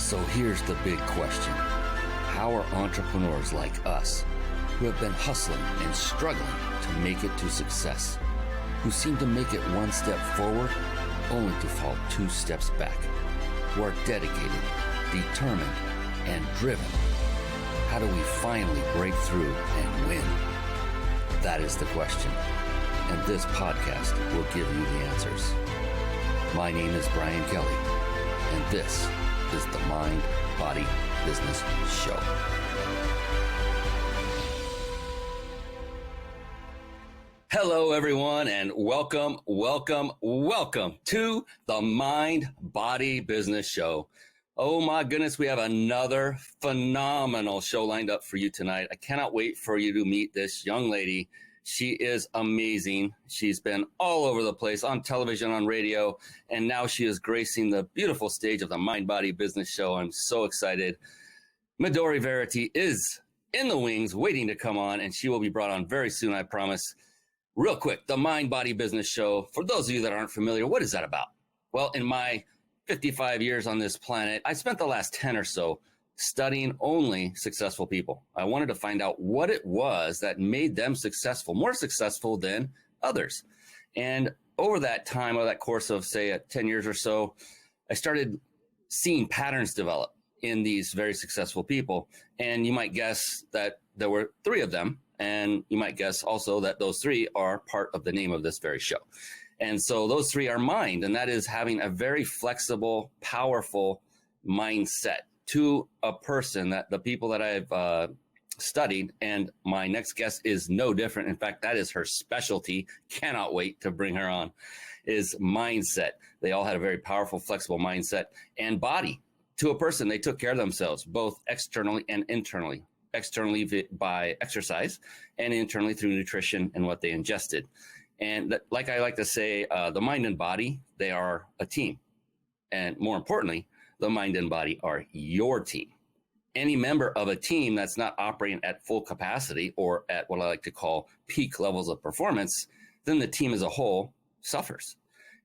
So here's the big question. How are entrepreneurs like us, who have been hustling and struggling to make it to success, who seem to make it one step forward only to fall two steps back, who are dedicated, determined, and driven? How do we finally break through and win? That is the question, and this podcast will give you the answers. My name is Brian Kelly, and this is the Mind, Body, Business Show. Hello, everyone, and welcome to the Mind, Body, Business Show. Oh my goodness, we have another phenomenal show lined up for you tonight. I cannot wait for you to meet this young lady. She is amazing. She's been all over the place on television, on radio, and now she is gracing the beautiful stage of the Mind, Body, Business Show. I'm so excited. Midori Verity is in the wings, waiting to come on, and she will be brought on very soon, I promise. Real quick, the Mind, Body, Business Show. For those of you that aren't familiar, what is that about? Well, in my 55 years on this planet, I spent the last 10 or so studying only successful people. I wanted to find out what it was that made them successful, more successful than others. And over that time, over that course of, say, 10 years or so, I started seeing patterns develop in these very successful people. And you might guess that there were three of them. And you might guess also that those three are part of the name of this very show. And so those three are mind, and that is having a very flexible, powerful mindset to a person, that the people that I've studied, and my next guest is no different. In fact, that is her specialty. Cannot wait to bring her on, is mindset. They all had a very powerful, flexible mindset and body to a person. They took care of themselves, both externally and internally. Externally by exercise, and internally through nutrition and what they ingested. And like I like to say, the mind and body, they are a team. And more importantly, the mind and body are your team. Any member of a team that's not operating at full capacity or at what I like to call peak levels of performance, then the team as a whole suffers.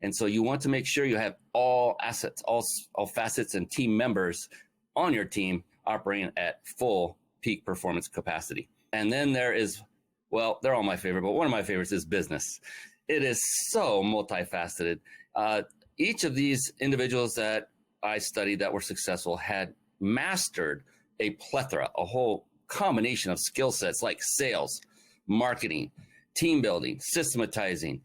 And so you want to make sure you have all assets, all facets and team members on your team operating at full peak performance capacity. And then there is, well, they're all my favorite, but one of my favorites is business. It is so multifaceted. Each of these individuals that I studied that were successful had mastered a plethora, a whole combination of skill sets like sales, marketing, team building, systematizing.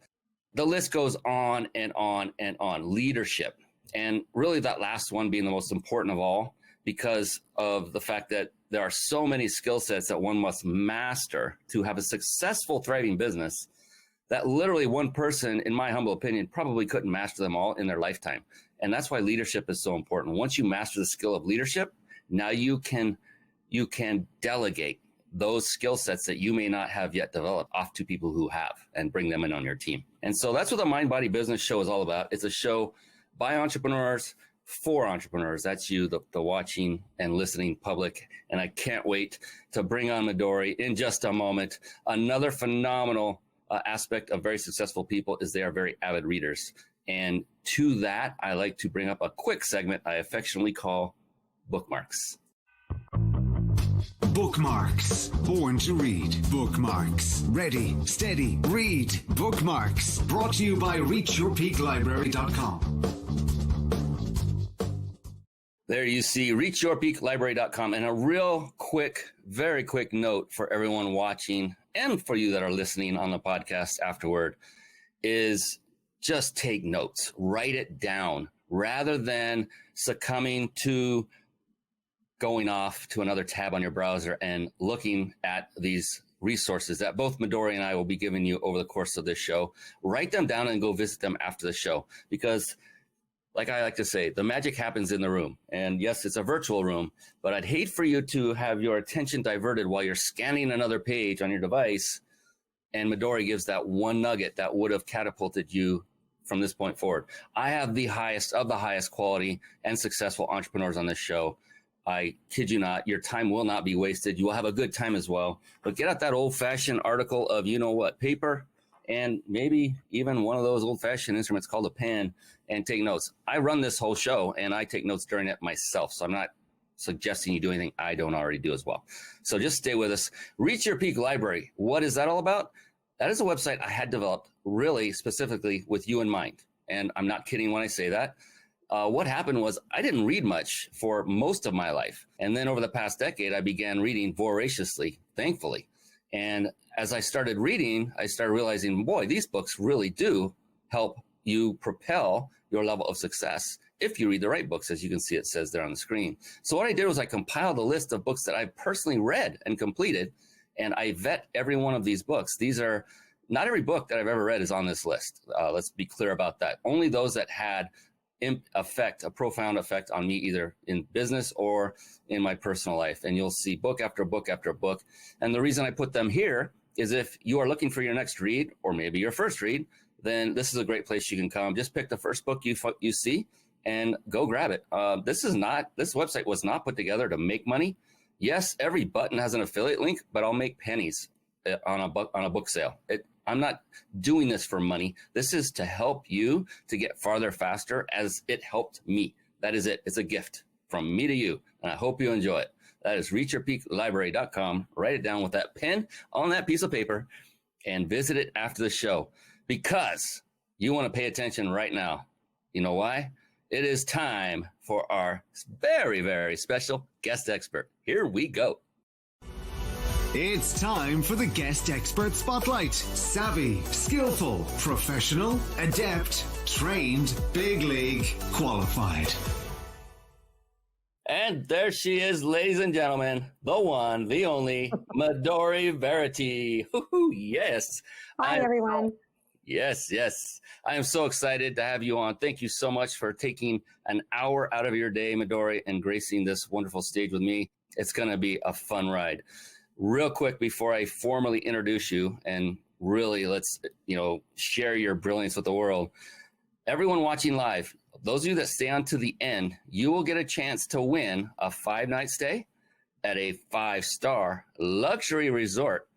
The list goes on and on and on. Leadership. And really that last one being the most important of all, because of the fact that there are so many skill sets that one must master to have a successful, thriving business, that literally one person, in my humble opinion, probably couldn't master them all in their lifetime. And that's why leadership is so important. Once you master the skill of leadership, now you can delegate those skill sets that you may not have yet developed off to people who have, and bring them in on your team. And so that's what the Mind, Body, Business Show is all about. It's a show by entrepreneurs, for entrepreneurs. That's you, the watching and listening public. And I can't wait to bring on Midori in just a moment. Another phenomenal aspect of very successful people is they are very avid readers. And to that, I like to bring up a quick segment I affectionately call bookmarks. Bookmarks. Born to read. Bookmarks. Ready, steady, read. Bookmarks. Brought to you by reachyourpeaklibrary.com. There you see reachyourpeaklibrary.com. And a real quick, very quick note for everyone watching and for you that are listening on the podcast afterward is just take notes, write it down rather than succumbing to going off to another tab on your browser and looking at these resources that both Midori and I will be giving you over the course of this show. Write them down and go visit them after the show, because like I like to say, the magic happens in the room. And yes, it's a virtual room, but I'd hate for you to have your attention diverted while you're scanning another page on your device, and Midori gives that one nugget that would have catapulted you from this point forward. I have the highest of the highest quality and successful entrepreneurs on this show. I kid you not, your time will not be wasted. You will have a good time as well. But get out that old-fashioned article of you-know-what paper and maybe even one of those old-fashioned instruments called a pen and take notes. I run this whole show and I take notes during it myself, so I'm not suggesting you do anything I don't already do as well. So just stay with us. Reach Your Peak Library. What is that all about? That is a website I had developed really specifically with you in mind. And I'm not kidding when I say that. What happened was I didn't read much for most of my life. And then over the past decade, I began reading voraciously, thankfully. And as I started reading, I started realizing, boy, these books really do help you propel your level of success if you read the right books, as you can see it says there on the screen. So what I did was I compiled a list of books that I personally read and completed, and I vet every one of these books. These are not every book that I've ever read is on this list. Let's be clear about that. Only those that had a profound effect on me, either in business or in my personal life. And you'll see book after book after book. And the reason I put them here is if you are looking for your next read, or maybe your first read, then this is a great place you can come. Just pick the first book you see and go grab it. This website was not put together to make money. Yes, every button has an affiliate link, but I'll make pennies on a book sale. I'm not doing this for money. This is to help you to get farther faster, as it helped me. That is it. It's a gift from me to you, and I hope you enjoy it. That is reachyourpeaklibrary.com. Write it down with that pen on that piece of paper and visit it after the show, because you want to pay attention right now. You know why? It is time for our very, very special guest expert. Here we go. It's time for the Guest Expert Spotlight. Savvy, skillful, professional, adept, trained, big league, qualified. And there she is, ladies and gentlemen, the one, the only, Midori Verity. Yes. Hi, everyone. Yes. I am so excited to have you on. Thank you so much for taking an hour out of your day, Midori, and gracing this wonderful stage with me. It's going to be a fun ride. Real quick, before I formally introduce you and really let's, share your brilliance with the world. Everyone watching live, those of you that stay on to the end, you will get a chance to win a 5-night stay at a 5-star luxury resort.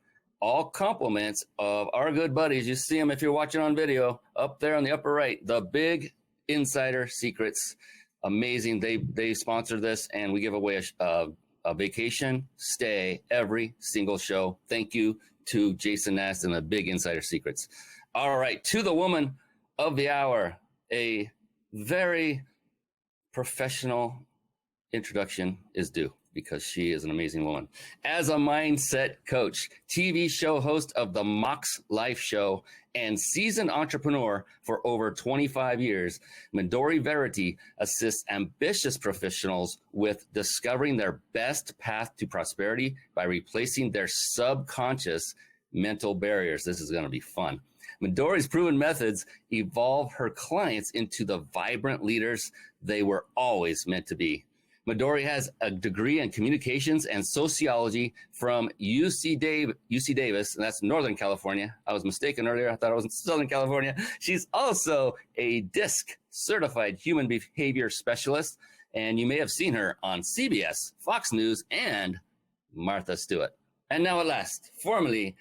All compliments of our good buddies. You see them if you're watching on video up there on the upper right, the Big Insider Secrets. Amazing. They sponsor this, and we give away a vacation stay every single show. Thank you to Jason Nast and the Big Insider Secrets. All right, to the woman of the hour, a very professional introduction is due, because she is an amazing woman. As a mindset coach, TV show host of the MOX Life Show, and seasoned entrepreneur for over 25 years, Midori Verity assists ambitious professionals with discovering their best path to prosperity by replacing their subconscious mental barriers. This is going to be fun. Midori's proven methods evolve her clients into the vibrant leaders they were always meant to be. Midori has a degree in Communications and Sociology from UC Davis, and that's Northern California. I was mistaken earlier. I thought I was in Southern California. She's also a DISC certified human behavior specialist, and you may have seen her on CBS, Fox News, and Martha Stewart. And now at last, formally,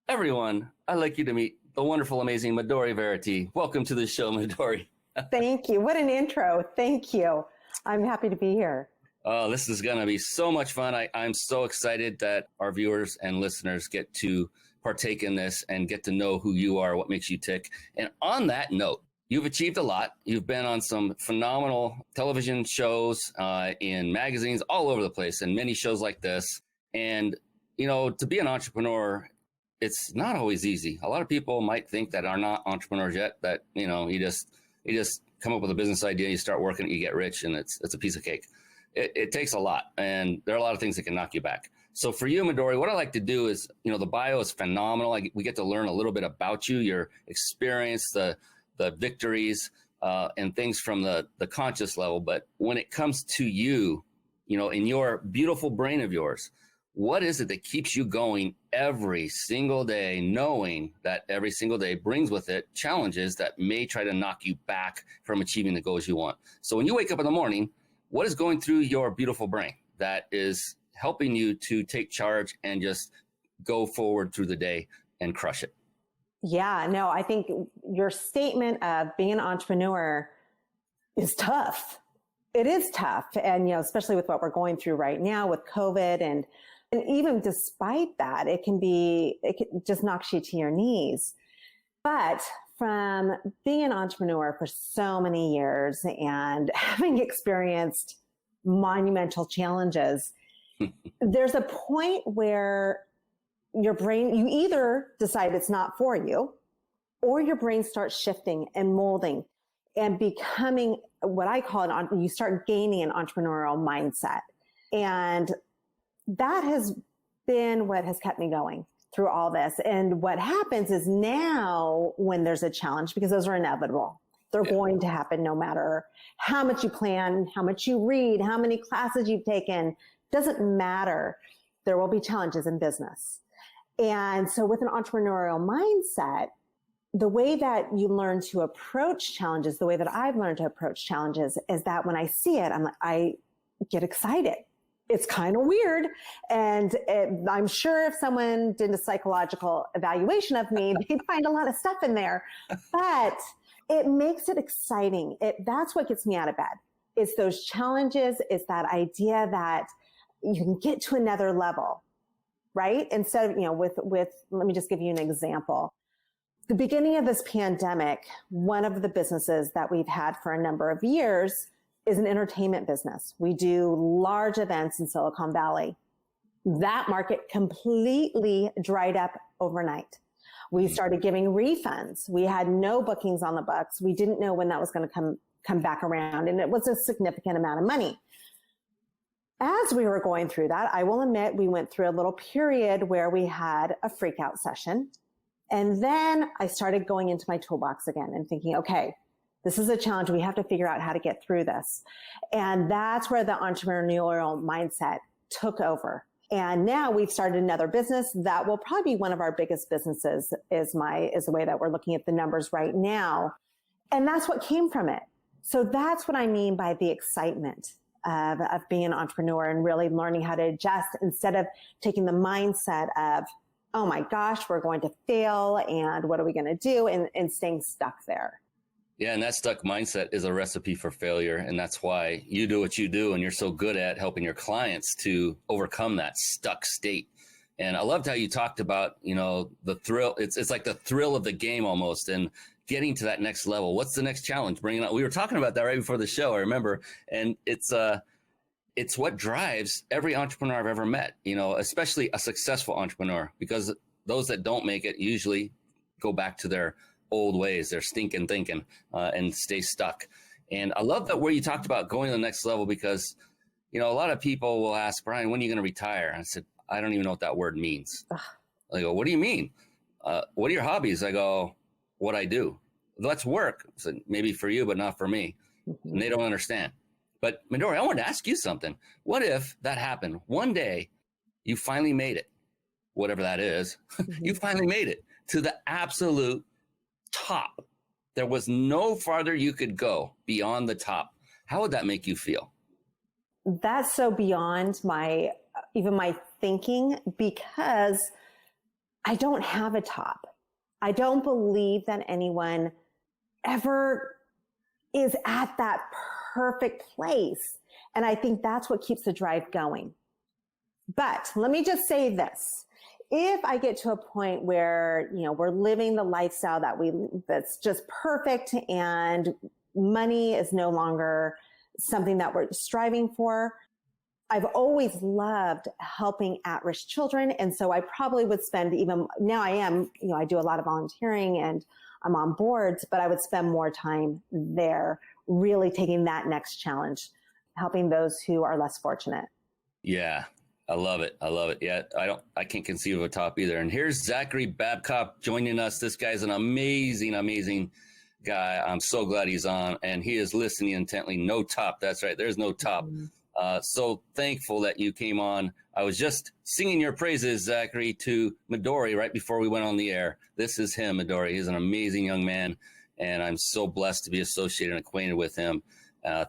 everyone, I'd like you to meet the wonderful, amazing Midori Verity. Welcome to the show, Midori. Thank you. What an intro. Thank you. I'm happy to be here. Oh, this is going to be so much fun. I'm so excited that our viewers and listeners get to partake in this and get to know who you are, what makes you tick. And on that note, you've achieved a lot. You've been on some phenomenal television shows, in magazines all over the place, and many shows like this. And, to be an entrepreneur, it's not always easy. A lot of people might think that are not entrepreneurs yet, that, you just come up with a business idea, you start working, you get rich, and it's a piece of cake. It takes a lot, and there are a lot of things that can knock you back. So for you, Midori, what I like to do is, the bio is phenomenal. We get to learn a little bit about you, your experience, the victories, and things from the conscious level. But when it comes to you, in your beautiful brain of yours, what is it that keeps you going every single day, knowing that every single day brings with it challenges that may try to knock you back from achieving the goals you want? So when you wake up in the morning, what is going through your beautiful brain that is helping you to take charge and just go forward through the day and crush it? Yeah, no, I think your statement of being an entrepreneur is tough. It is tough. And, especially with what we're going through right now with COVID and even despite that, it can just knocks you to your knees. But from being an entrepreneur for so many years and having experienced monumental challenges, there's a point where your brain, you either decide it's not for you, or your brain starts shifting and molding and becoming what I call you start gaining an entrepreneurial mindset. And that has been what has kept me going through all this. And what happens is now when there's a challenge, because those are inevitable, they're going to happen no matter how much you plan, how much you read, how many classes you've taken, doesn't matter. There will be challenges in business. And so with an entrepreneurial mindset, the way that you learn to approach challenges, the way that I've learned to approach challenges is that when I see it, I get excited. It's kind of weird. And I'm sure if someone did a psychological evaluation of me, they'd find a lot of stuff in there, but it makes it exciting. That's what gets me out of bed. It's those challenges. It's that idea that you can get to another level, right? Instead of, let me just give you an example. The beginning of this pandemic, one of the businesses that we've had for a number of years is an entertainment business. We do large events in Silicon Valley. That market completely dried up overnight. We started giving refunds. We had no bookings on the books. We didn't know when that was going to come back around. And it was a significant amount of money. As we were going through that, I will admit we went through a little period where we had a freak out session. And then I started going into my toolbox again and thinking, okay, this is a challenge. We have to figure out how to get through this. And that's where the entrepreneurial mindset took over. And now we've started another business that will probably be one of our biggest businesses is the way that we're looking at the numbers right now. And that's what came from it. So that's what I mean by the excitement of being an entrepreneur and really learning how to adjust instead of taking the mindset of, oh my gosh, we're going to fail and what are we going to do? And staying stuck there. Yeah, and that stuck mindset is a recipe for failure. And that's why you do what you do and you're so good at helping your clients to overcome that stuck state. And I loved how you talked about, the thrill. It's like the thrill of the game almost and getting to that next level. What's the next challenge? Bringing up. We were talking about that right before the show, I remember. And it's what drives every entrepreneur I've ever met, especially a successful entrepreneur, because those that don't make it usually go back to their old ways, their stinking thinking, and stay stuck. And I love that where you talked about going to the next level, because, a lot of people will ask, Brian, when are you going to retire? And I said, I don't even know what that word means. I go, what do you mean? What are your hobbies? I go, what I do. That's work. I said, maybe for you, but not for me. And they don't understand. But Midori, I wanted to ask you something. What if that happened? One day you finally made it, whatever that is. You finally made it to the absolute top. There was no farther you could go beyond the top. How would that make you feel? That's so beyond even my thinking, because I don't have a top. I don't believe that anyone ever is at that perfect place. And I think that's what keeps the drive going. But let me just say this. If I get to a point where, we're living the lifestyle that's just perfect and money is no longer something that we're striving for, I've always loved helping at-risk children. And so I probably would spend now I do a lot of volunteering and I'm on boards, but I would spend more time there, really taking that next challenge, helping those who are less fortunate. Yeah. I love it. Yeah, I can't conceive of a top either. And here's Zachary Babcock joining us. This guy's an amazing, amazing guy. I'm so glad he's on, and he is listening intently. No top. That's right. There's no top. So thankful that you came on. I was just singing your praises, Zachary, to Midori right before we went on the air. This is him, Midori. He's an amazing young man, and I'm so blessed to be associated and acquainted with him.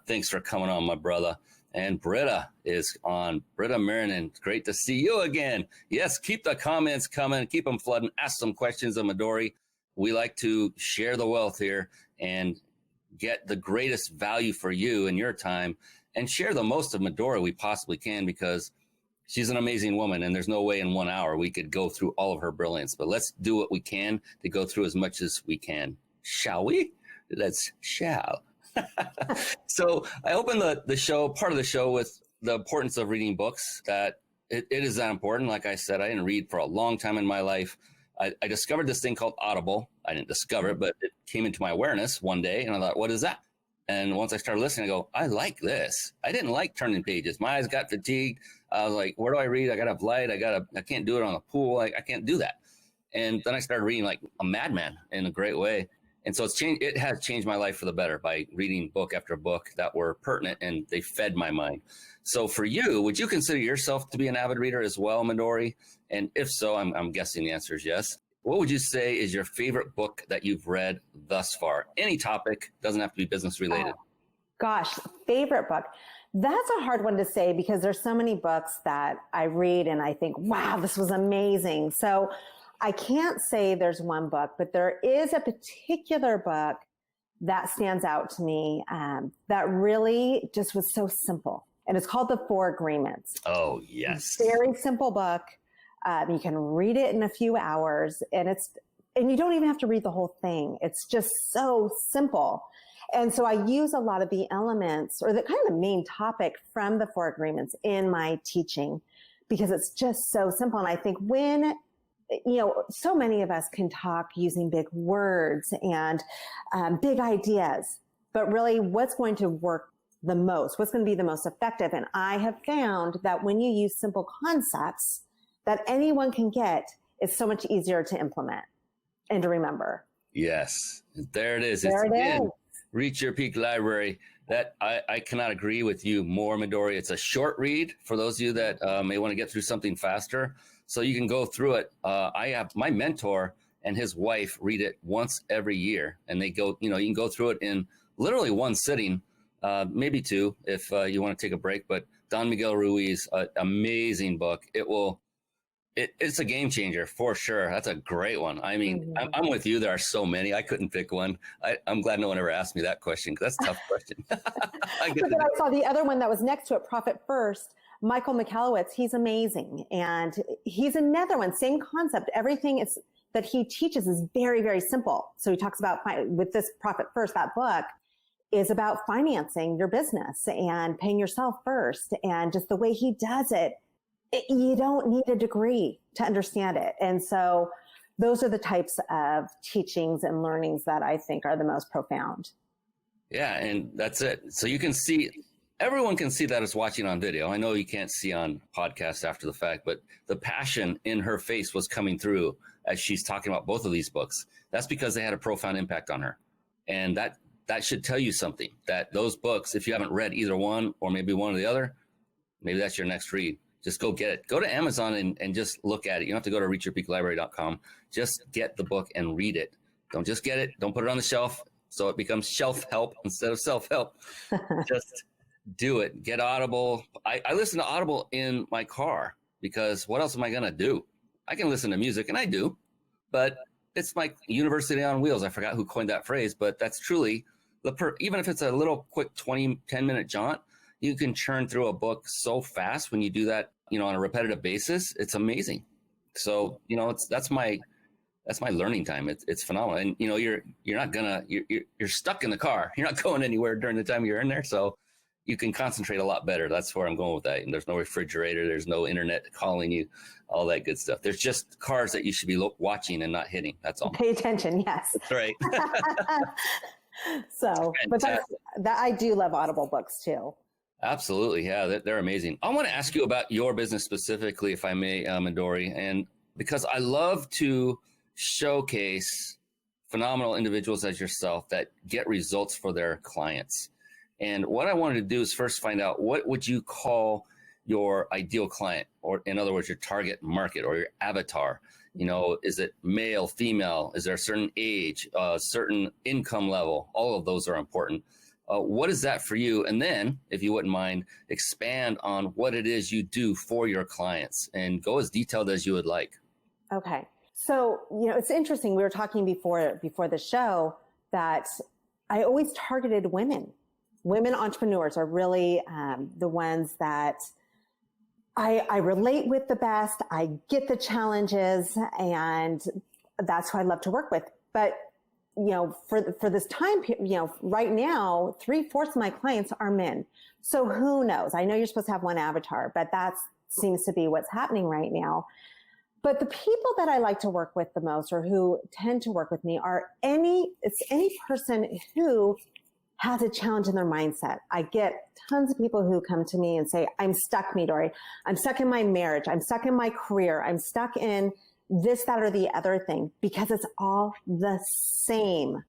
Thanks for coming on, my brother. And Britta is on. Britta Marinan, great to see you again. Yes, keep the comments coming. Keep them flooding. Ask some questions of Midori. we like to share the wealth here and get the greatest value for you in your time and share the most of Midori we possibly can, because she's an amazing woman and there's no way in 1 hour we could go through all of her brilliance. But let's do what we can to go through as much as we can. Shall we? Let's shall. So I opened the show, part of the show, with the importance of reading books, that it is that important. Like I said, I didn't read for a long time in my life. I discovered this thing called Audible. I didn't discover it, but it came into my awareness one day, and I thought, what is that? And once I started listening, I go, I like this. I didn't like turning pages. My eyes got fatigued. I was like, where do I read? I got to have light. I can't do it on a pool. I can't do that. And then I started reading like a madman in a great way. And so it has changed my life for the better by reading book after book that were pertinent, and they fed my mind. So for you, would you consider yourself to be an avid reader as well, Midori? And if so, I'm guessing the answer is yes. What would you say is your favorite book that you've read thus far? Any topic, doesn't have to be business related. Oh, gosh, favorite book. That's a hard one to say because there's so many books that I read and I think, wow, this was amazing. So I can't say there's one book, but there is a particular book that stands out to me that really just was so simple. And it's called The Four Agreements. Oh, yes. Very simple book. You can read it in a few hours, and you don't even have to read the whole thing. It's just so simple. And so I use a lot of the elements or the kind of the main topic from the Four Agreements in my teaching because it's just so simple. And I think when, so many of us can talk using big words and big ideas, but really what's going to work the most, what's going to be the most effective. And I have found that when you use simple concepts that anyone can get, it's so much easier to implement and to remember. Yes, there it is. There it is. Reach Your Peak Library. That I cannot agree with you more, Midori. It's a short read for those of you that may want to get through something faster. So you can go through it. I have my mentor and his wife read it once every year, and they go, you can go through it in literally one sitting, maybe two if you want to take a break. But Don Miguel Ruiz, amazing book. It's a game changer for sure. That's a great one. I mean, I'm with you. There are so many. I couldn't pick one. I'm glad no one ever asked me that question because that's a tough question. I saw the other one that was next to it, Profit First. Michael Michalowicz, he's amazing. And he's another one, same concept. Everything that he teaches is very, very simple. So he talks about, with this Profit First, that book is about financing your business and paying yourself first. And just the way he does it, you don't need a degree to understand it. And so those are the types of teachings and learnings that I think are the most profound. Yeah, and that's it. So you can see, everyone can see that as watching on video. I know you can't see on podcast after the fact, but the passion in her face was coming through as she's talking about both of these books. That's because they had a profound impact on her. And that should tell you something, that those books, if you haven't read either one or maybe one or the other, maybe that's your next read. Just go get it. Go to Amazon and just look at it. You don't have to go to reachyourpeaklibrary.com. Just get the book and read it. Don't just get it. Don't put it on the shelf so it becomes shelf help instead of self-help. Just do it. Get Audible. I listen to Audible in my car because what else am I going to do? I can listen to music, and I do, but it's like university on wheels. I forgot who coined that phrase, but that's truly, even if it's a little quick 10-minute jaunt, you can churn through a book so fast when you do that, on a repetitive basis. It's amazing. So, that's my learning time. It's phenomenal. And, you're stuck in the car. You're not going anywhere during the time you're in there. So you can concentrate a lot better. That's where I'm going with that. And there's no refrigerator. There's no internet calling you, all that good stuff. There's just cars that you should be watching and not hitting. That's all. Pay attention. Yes. That's right. So, but I do love Audible books too. Absolutely. Yeah, they're amazing. I want to ask you about your business specifically, if I may, Midori, and because I love to showcase phenomenal individuals as yourself that get results for their clients. And what I wanted to do is first find out, what would you call your ideal client, or in other words, your target market or your avatar? Is it male, female? Is there a certain age, certain income level? All of those are important. What is that for you? And then, if you wouldn't mind, expand on what it is you do for your clients and go as detailed as you would like. Okay. So, it's interesting. We were talking before the show that I always targeted women. Women entrepreneurs are really the ones that I relate with the best. I get the challenges, and that's who I love to work with. But, for this time, right now, 3/4 of my clients are men. So who knows? I know you're supposed to have one avatar, but that seems to be what's happening right now. But the people that I like to work with the most, or who tend to work with me, it's any person who has a challenge in their mindset. I get tons of people who come to me and say, I'm stuck, Midori. I'm stuck in my marriage. I'm stuck in my career. I'm stuck in this, that, or the other thing, because it's all the same.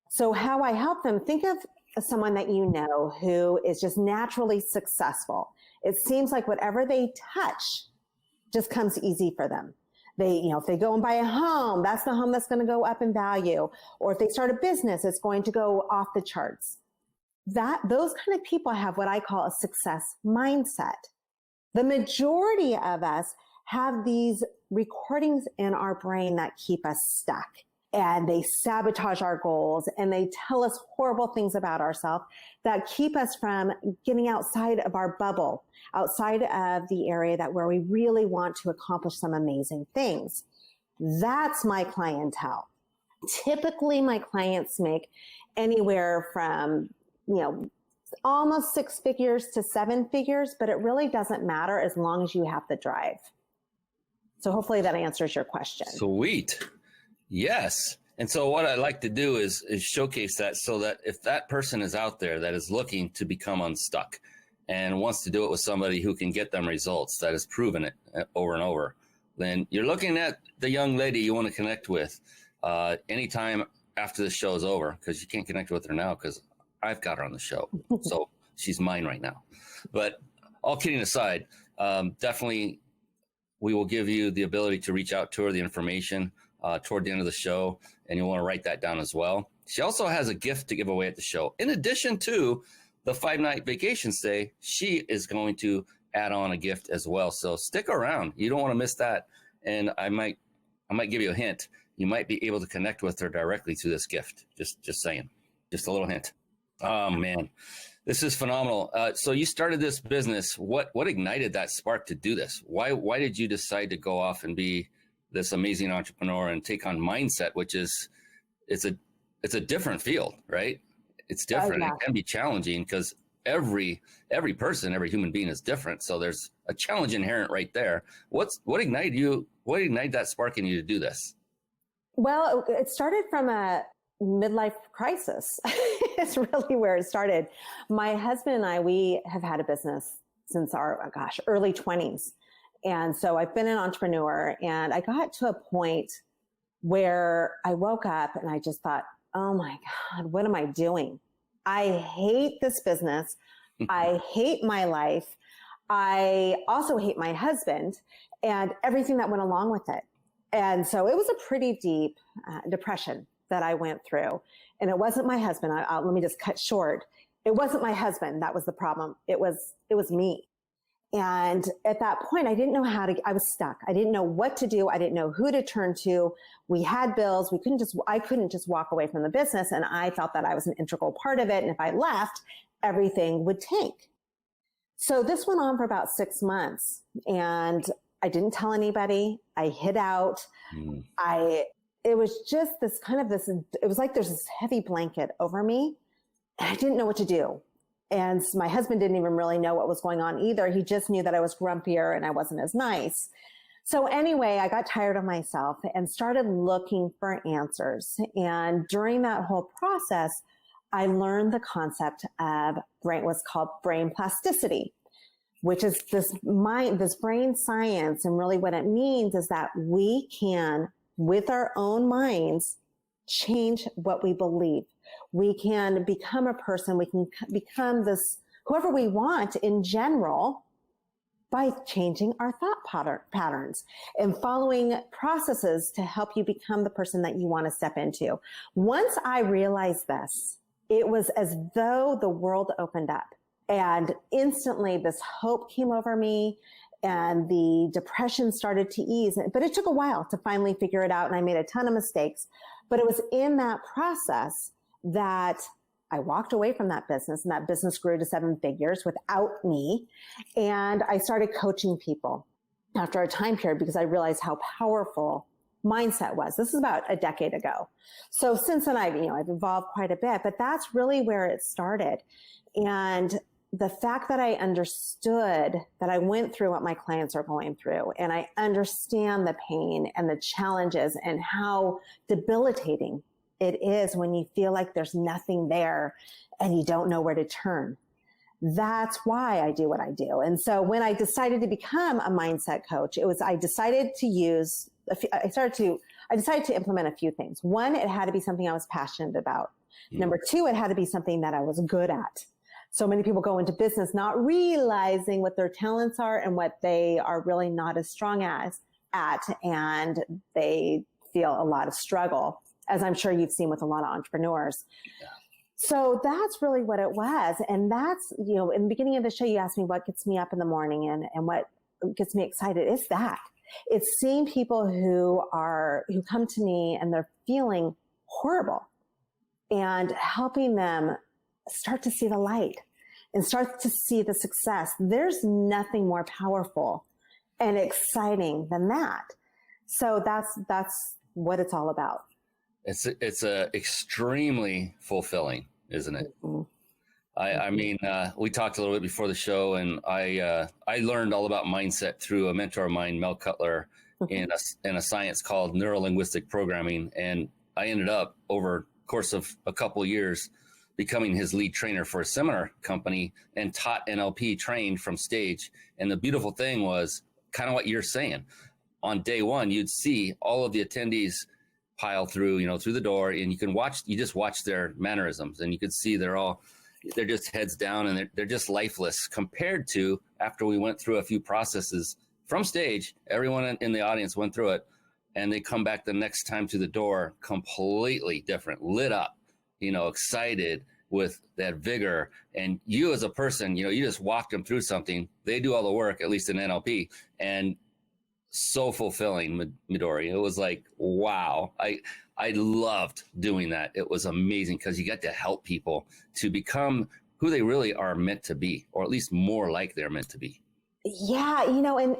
So how I help them, think of someone that you know who is just naturally successful. It seems like whatever they touch just comes easy for them. If they go and buy a home, that's the home that's going to go up in value. Or if they start a business, it's going to go off the charts. Those kind of people have what I call a success mindset. The majority of us have these recordings in our brain that keep us stuck, and they sabotage our goals, and they tell us horrible things about ourselves that keep us from getting outside of our bubble, outside of the area where we really want to accomplish some amazing things. That's my clientele. Typically, my clients make anywhere from, almost 6 figures to 7 figures, but it really doesn't matter as long as you have the drive. So hopefully that answers your question. Sweet. Yes. And so what I like to do is showcase that, so that if that person is out there that is looking to become unstuck and wants to do it with somebody who can get them results, that has proven it over and over, then you're looking at the young lady you want to connect with anytime after the show is over, because you can't connect with her now because I've got her on the show. So she's mine right now. But all kidding aside, definitely we will give you the ability to reach out to her, the information toward the end of the show, and you'll want to write that down as well. She also has a gift to give away at the show. In addition to the 5-night vacation stay, she is going to add on a gift as well. So stick around. You don't want to miss that. And I might give you a hint. You might be able to connect with her directly through this gift. Just saying. Just a little hint. Oh, man. This is phenomenal. So you started this business. What ignited that spark to do this? Why did you decide to go off and be this amazing entrepreneur and take on mindset, which is it's a different field, right? It's different. Yeah. It can be challenging because every person, every human being is different. So there's a challenge inherent right there. What ignited you? What ignited that spark in you to do this? Well, it started from a midlife crisis. It's really where it started. My husband and I, we have had a business since our, early 20s. And so I've been an entrepreneur, and I got to a point where I woke up and I just thought, oh my God, what am I doing? I hate this business. I hate my life. I also hate my husband and everything that went along with it. And so it was a pretty deep depression that I went through. And it wasn't my husband. Let me just cut short. It wasn't my husband that was the problem. It was me. And at that point, I didn't know I was stuck. I didn't know what to do. I didn't know who to turn to. We had bills. I couldn't just walk away from the business. And I felt that I was an integral part of it. And if I left, everything would tank. So this went on for about 6 months, and I didn't tell anybody. I hid out. It was just it was like there's this heavy blanket over me, and I didn't know what to do. And my husband didn't even really know what was going on either. He just knew that I was grumpier and I wasn't as nice. So anyway, I got tired of myself and started looking for answers. And during that whole process, I learned the concept of what's called brain plasticity, which is this brain science. And really what it means is that we can, with our own minds, change what we believe. We can become a person. We can become whoever we want in general by changing our thought patterns and following processes to help you become the person that you want to step into. Once I realized this, it was as though the world opened up, and instantly this hope came over me. and the depression started to ease, but it took a while to finally figure it out. And I made a ton of mistakes, but it was in that process that I walked away from that business, and that business grew to 7 figures without me. And I started coaching people after a time period because I realized how powerful mindset was. This is about a decade ago. So since then I've evolved quite a bit, but that's really where it started. And the fact that I understood that I went through what my clients are going through, and I understand the pain and the challenges and how debilitating it is when you feel like there's nothing there and you don't know where to turn. That's why I do what I do. And so when I decided to become a mindset coach, I decided to implement a few things. One, it had to be something I was passionate about. Number two, it had to be something that I was good at. So many people go into business not realizing what their talents are and what they are really not as strong at, and they feel a lot of struggle, as I'm sure you've seen with a lot of entrepreneurs. Yeah. So that's really what it was. And that's, in the beginning of the show, you asked me what gets me up in the morning and what gets me excited. It's that. It's seeing people who come to me and they're feeling horrible and helping them start to see the light and start to see the success. There's nothing more powerful and exciting than that. So that's what it's all about. It's extremely fulfilling, isn't it? Mm-hmm. I mean, we talked a little bit before the show, and I learned all about mindset through a mentor of mine, Mel Cutler, in a science called neuro-linguistic programming. And I ended up, over the course of a couple of years, becoming his lead trainer for a seminar company and taught NLP, trained from stage. And the beautiful thing was kind of what you're saying. On day one, you'd see all of the attendees pile through the door, and you just watch their mannerisms, and you could see they're just heads down, and they're just lifeless compared to after we went through a few processes from stage. Everyone in the audience went through it, and they come back the next time to the door completely different, lit up, excited with that vigor. And you as a person, you just walked them through something. They do all the work, at least in NLP, and so fulfilling, Midori. It was like, wow. I loved doing that. It was amazing because you get to help people to become who they really are meant to be, or at least more like they're meant to be. Yeah. And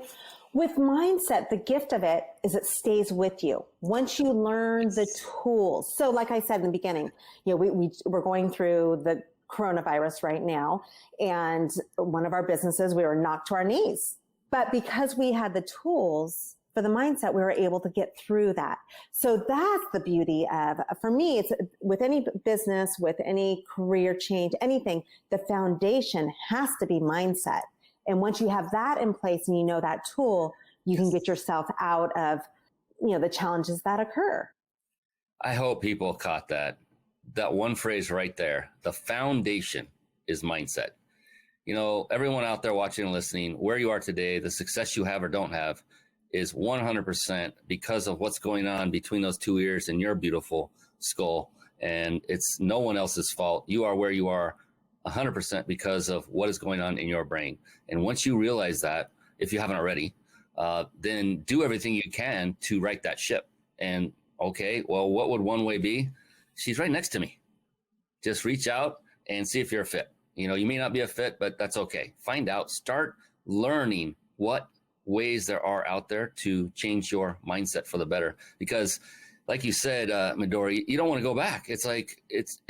with mindset, the gift of it is it stays with you once you learn the tools. So like I said in the beginning, we're going through the coronavirus right now, and one of our businesses, we were knocked to our knees. But because we had the tools for the mindset, we were able to get through that. So that's the beauty of, for me, it's with any business, with any career change, anything, the foundation has to be mindset. And once you have that in place and that tool, you can get yourself out of, the challenges that occur. I hope people caught that one phrase right there. The foundation is mindset. Everyone out there watching and listening, where you are today, the success you have or don't have is 100% because of what's going on between those two ears and your beautiful skull. And it's no one else's fault. You are where you are 100% because of what is going on in your brain. And once you realize that, if you haven't already, then do everything you can to right that ship. And okay, well, what would one way be? She's right next to me. Just reach out and see if you're a fit. You may not be a fit, but that's okay. Find out, start learning what ways there are out there to change your mindset for the better. Because like you said, Midori, you don't want to go back. It's like, it's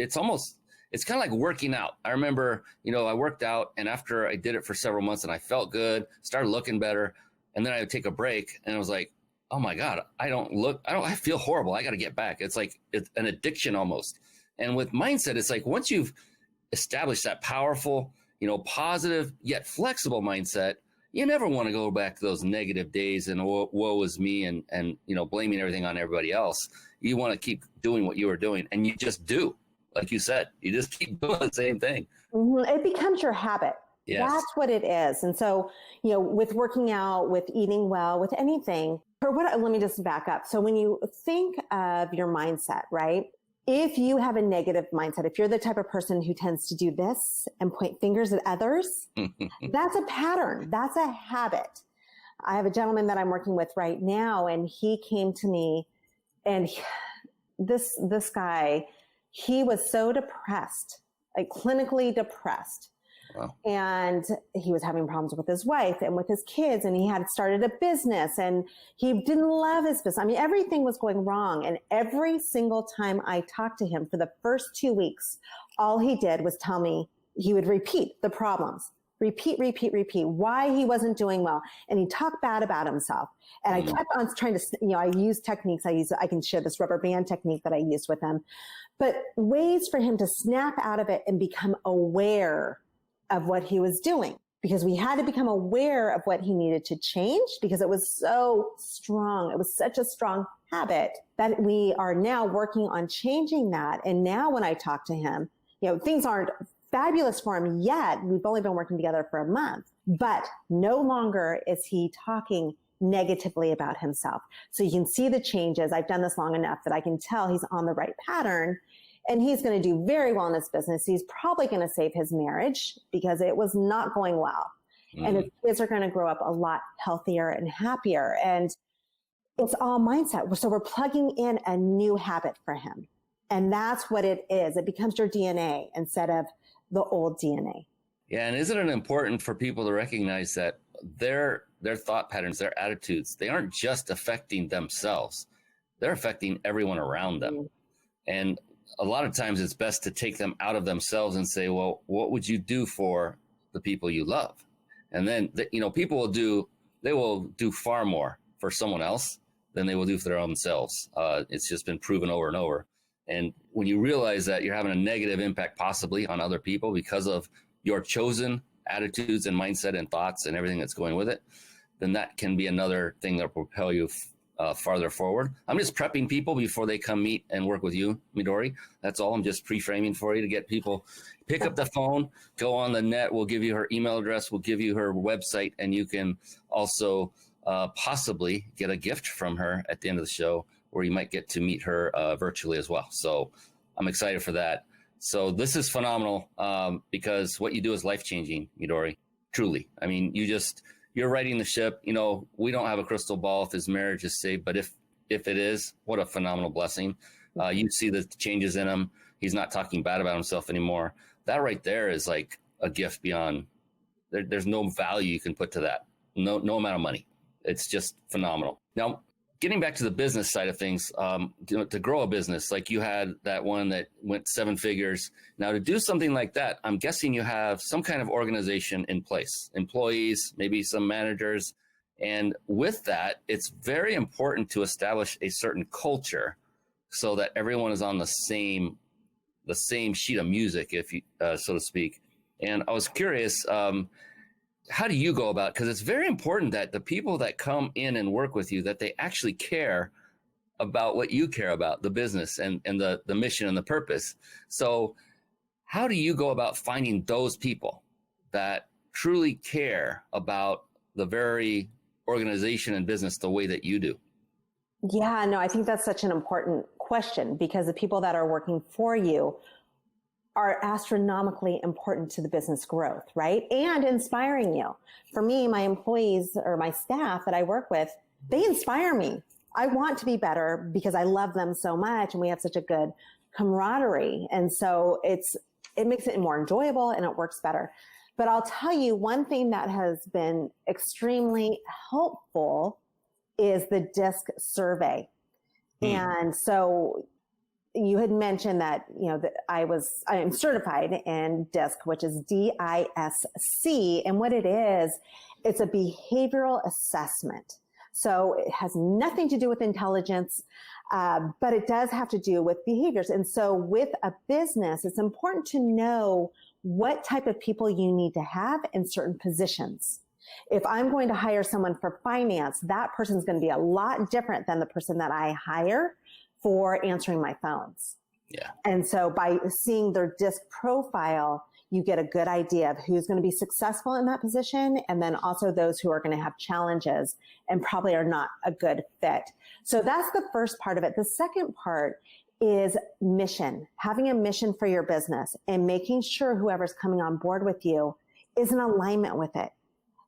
kind of like working out. I remember, I worked out, and after I did it for several months and I felt good, started looking better. And then I would take a break and I was like, oh my God, I feel horrible. I got to get back. It's like, it's an addiction almost. And with mindset, it's like, once you've established that powerful, positive yet flexible mindset, you never want to go back to those negative days and woe is me and blaming everything on everybody else. You want to keep doing what you were doing, and you just do. Like you said, you just keep doing the same thing. Mm-hmm. It becomes your habit. Yes. That's what it is. And so, with working out, with eating well, with anything, let me just back up. So when you think of your mindset, right? If you have a negative mindset, if you're the type of person who tends to do this and point fingers at others, that's a pattern. That's a habit. I have a gentleman that I'm working with right now, and he came to me, and this guy, he was so depressed, like clinically depressed. Wow. And he was having problems with his wife and with his kids, and he had started a business, and he didn't love his business. I mean, everything was going wrong. And every single time I talked to him for the first 2 weeks, all he did was tell me, he would repeat the problems, repeat, why he wasn't doing well. And he talked bad about himself. And I kept on trying to, I use techniques. I can share this rubber band technique that I used with him, but ways for him to snap out of it and become aware of what he was doing, because we had to become aware of what he needed to change, because it was so strong. It was such a strong habit that we are now working on changing that. And now when I talk to him, things aren't fabulous for him yet. We've only been working together for a month, but no longer is he talking negatively about himself. So you can see the changes. I've done this long enough that I can tell he's on the right pattern. And he's going to do very well in his business. He's probably going to save his marriage because it was not going well. And his kids are going to grow up a lot healthier and happier. And it's all mindset. So we're plugging in a new habit for him. And that's what it is. It becomes your DNA instead of the old DNA. Yeah. And isn't it important for people to recognize that their thought patterns, their attitudes, they aren't just affecting themselves. They're affecting everyone around them. And a lot of times it's best to take them out of themselves and say, well, what would you do for the people you love? And then, people will do far more for someone else than they will do for their own selves. It's just been proven over and over. And when you realize that you're having a negative impact possibly on other people because of your chosen attitudes and mindset and thoughts and everything that's going with it, then that can be another thing that will propel you farther forward. I'm just prepping people before they come meet and work with you, Midori. That's all. I'm just pre-framing for you to get people pick up the phone, go on the net. We'll give you her email address. We'll give you her website, and you can also possibly get a gift from her at the end of the show, where you might get to meet her virtually as well. So I'm excited for that. So this is phenomenal because what you do is life-changing, Midori. Truly. I mean, you're riding the ship. We don't have a crystal ball if his marriage is saved, but if it is, what a phenomenal blessing. You see the changes in him. He's not talking bad about himself anymore. That right there is like a gift beyond. There's no value you can put to that. No amount of money. It's just phenomenal. Now, getting back to the business side of things, to grow a business, like you had that one that went 7 figures. Now, to do something like that, I'm guessing you have some kind of organization in place, employees, maybe some managers. And with that, it's very important to establish a certain culture so that everyone is on the same sheet of music, if you, so to speak. And I was curious, how do you go about, because it's very important that the people that come in and work with you, that they actually care about what you care about, the business and the mission and the purpose. So how do you go about finding those people that truly care about the very organization and business the way that you do? Yeah, no, I think that's such an important question, because the people that are working for you are astronomically important to the business growth, right? And inspiring you. For me, my employees or my staff that I work with, they inspire me. I want to be better because I love them so much, and we have such a good camaraderie. And so it makes it more enjoyable and it works better. But I'll tell you one thing that has been extremely helpful is the DISC survey. And so you had mentioned that, that I am certified in DISC, which is DISC. And what it is, it's a behavioral assessment. So it has nothing to do with intelligence, but it does have to do with behaviors. And so with a business, it's important to know what type of people you need to have in certain positions. If I'm going to hire someone for finance, that person's going to be a lot different than the person that I hire for answering my phones. Yeah. And so by seeing their DISC profile, you get a good idea of who's going to be successful in that position, and then also those who are going to have challenges and probably are not a good fit. So that's the first part of it. The second part is mission, having a mission for your business and making sure whoever's coming on board with you is in alignment with it.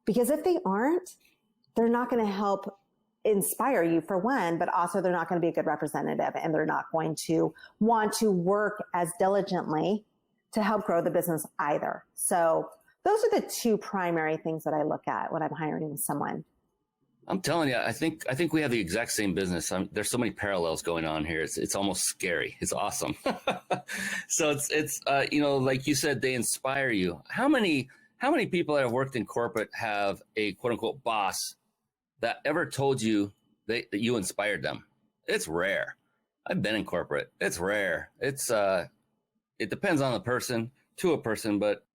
Because if they aren't, they're not going to help inspire you for one, but also they're not going to be a good representative, and they're not going to want to work as diligently to help grow the business either. So those are the two primary things that I look at when I'm hiring someone. I'm telling you, I think we have the exact same business. There's so many parallels going on here. It's almost scary. It's awesome. So it's like you said, they inspire you. How many people that have worked in corporate have a quote unquote boss that ever told you that you inspired them? It's rare. I've been in corporate. It's rare. It depends on the person to a person, but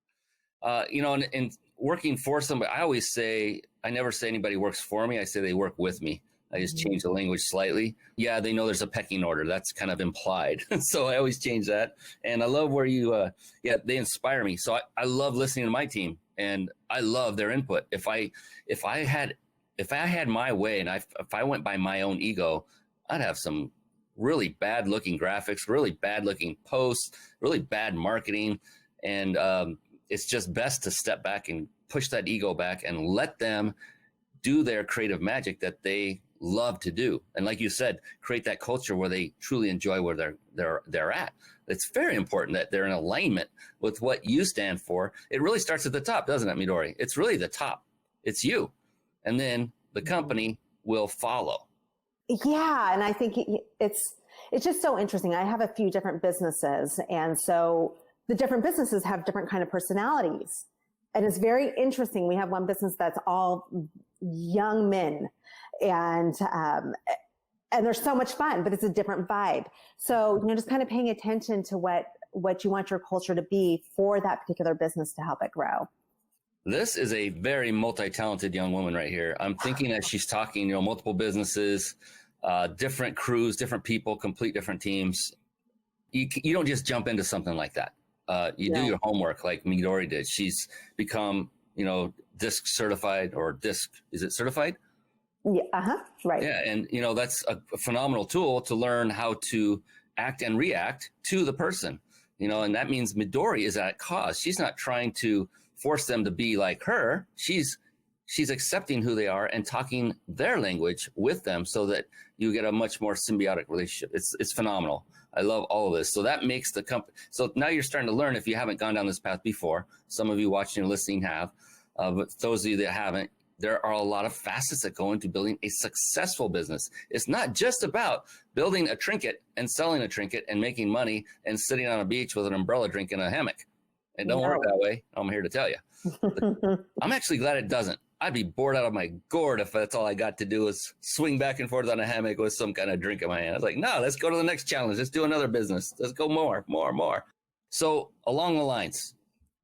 in working for somebody, I always say, I never say anybody works for me. I say they work with me. I just change the language slightly. Yeah, they know there's a pecking order. That's kind of implied. So I always change that. And I love where they inspire me. So I love listening to my team, and I love their input. If I had my way, and if I went by my own ego, I'd have some really bad looking graphics, really bad looking posts, really bad marketing. And it's just best to step back and push that ego back and let them do their creative magic that they love to do. And like you said, create that culture where they truly enjoy where they're at. It's very important that they're in alignment with what you stand for. It really starts at the top, doesn't it, Midori? It's really the top. It's you. And then the company will follow. Yeah. And I think it's just so interesting. I have a few different businesses. And so the different businesses have different kind of personalities. And it's very interesting. We have one business that's all young men, and they're so much fun, but it's a different vibe. So, just kind of paying attention to what you want your culture to be for that particular business to help it grow. This is a very multi-talented young woman right here. I'm thinking as she's talking, multiple businesses, different crews, different people, complete different teams. You don't just jump into something like that. You do your homework like Midori did. She's become, DISC certified, or DISC, is it certified? Yeah. Right. Yeah. And, that's a phenomenal tool to learn how to act and react to the person, and that means Midori is at cause. She's not trying to force them to be like her. She's accepting who they are and talking their language with them so that you get a much more symbiotic relationship. It's phenomenal. I love all of this. So that makes the company. So now you're starting to learn, if you haven't gone down this path before. Some of you watching and listening have, but those of you that haven't, there are a lot of facets that go into building a successful business. It's not just about building a trinket and selling a trinket and making money and sitting on a beach with an umbrella drinking a hammock. It don't work that way. I'm here to tell you. I'm actually glad it doesn't. I'd be bored out of my gourd if that's all I got to do is swing back and forth on a hammock with some kind of drink in my hand. I was like, no, let's go to the next challenge. Let's do another business. Let's go more. So along the lines,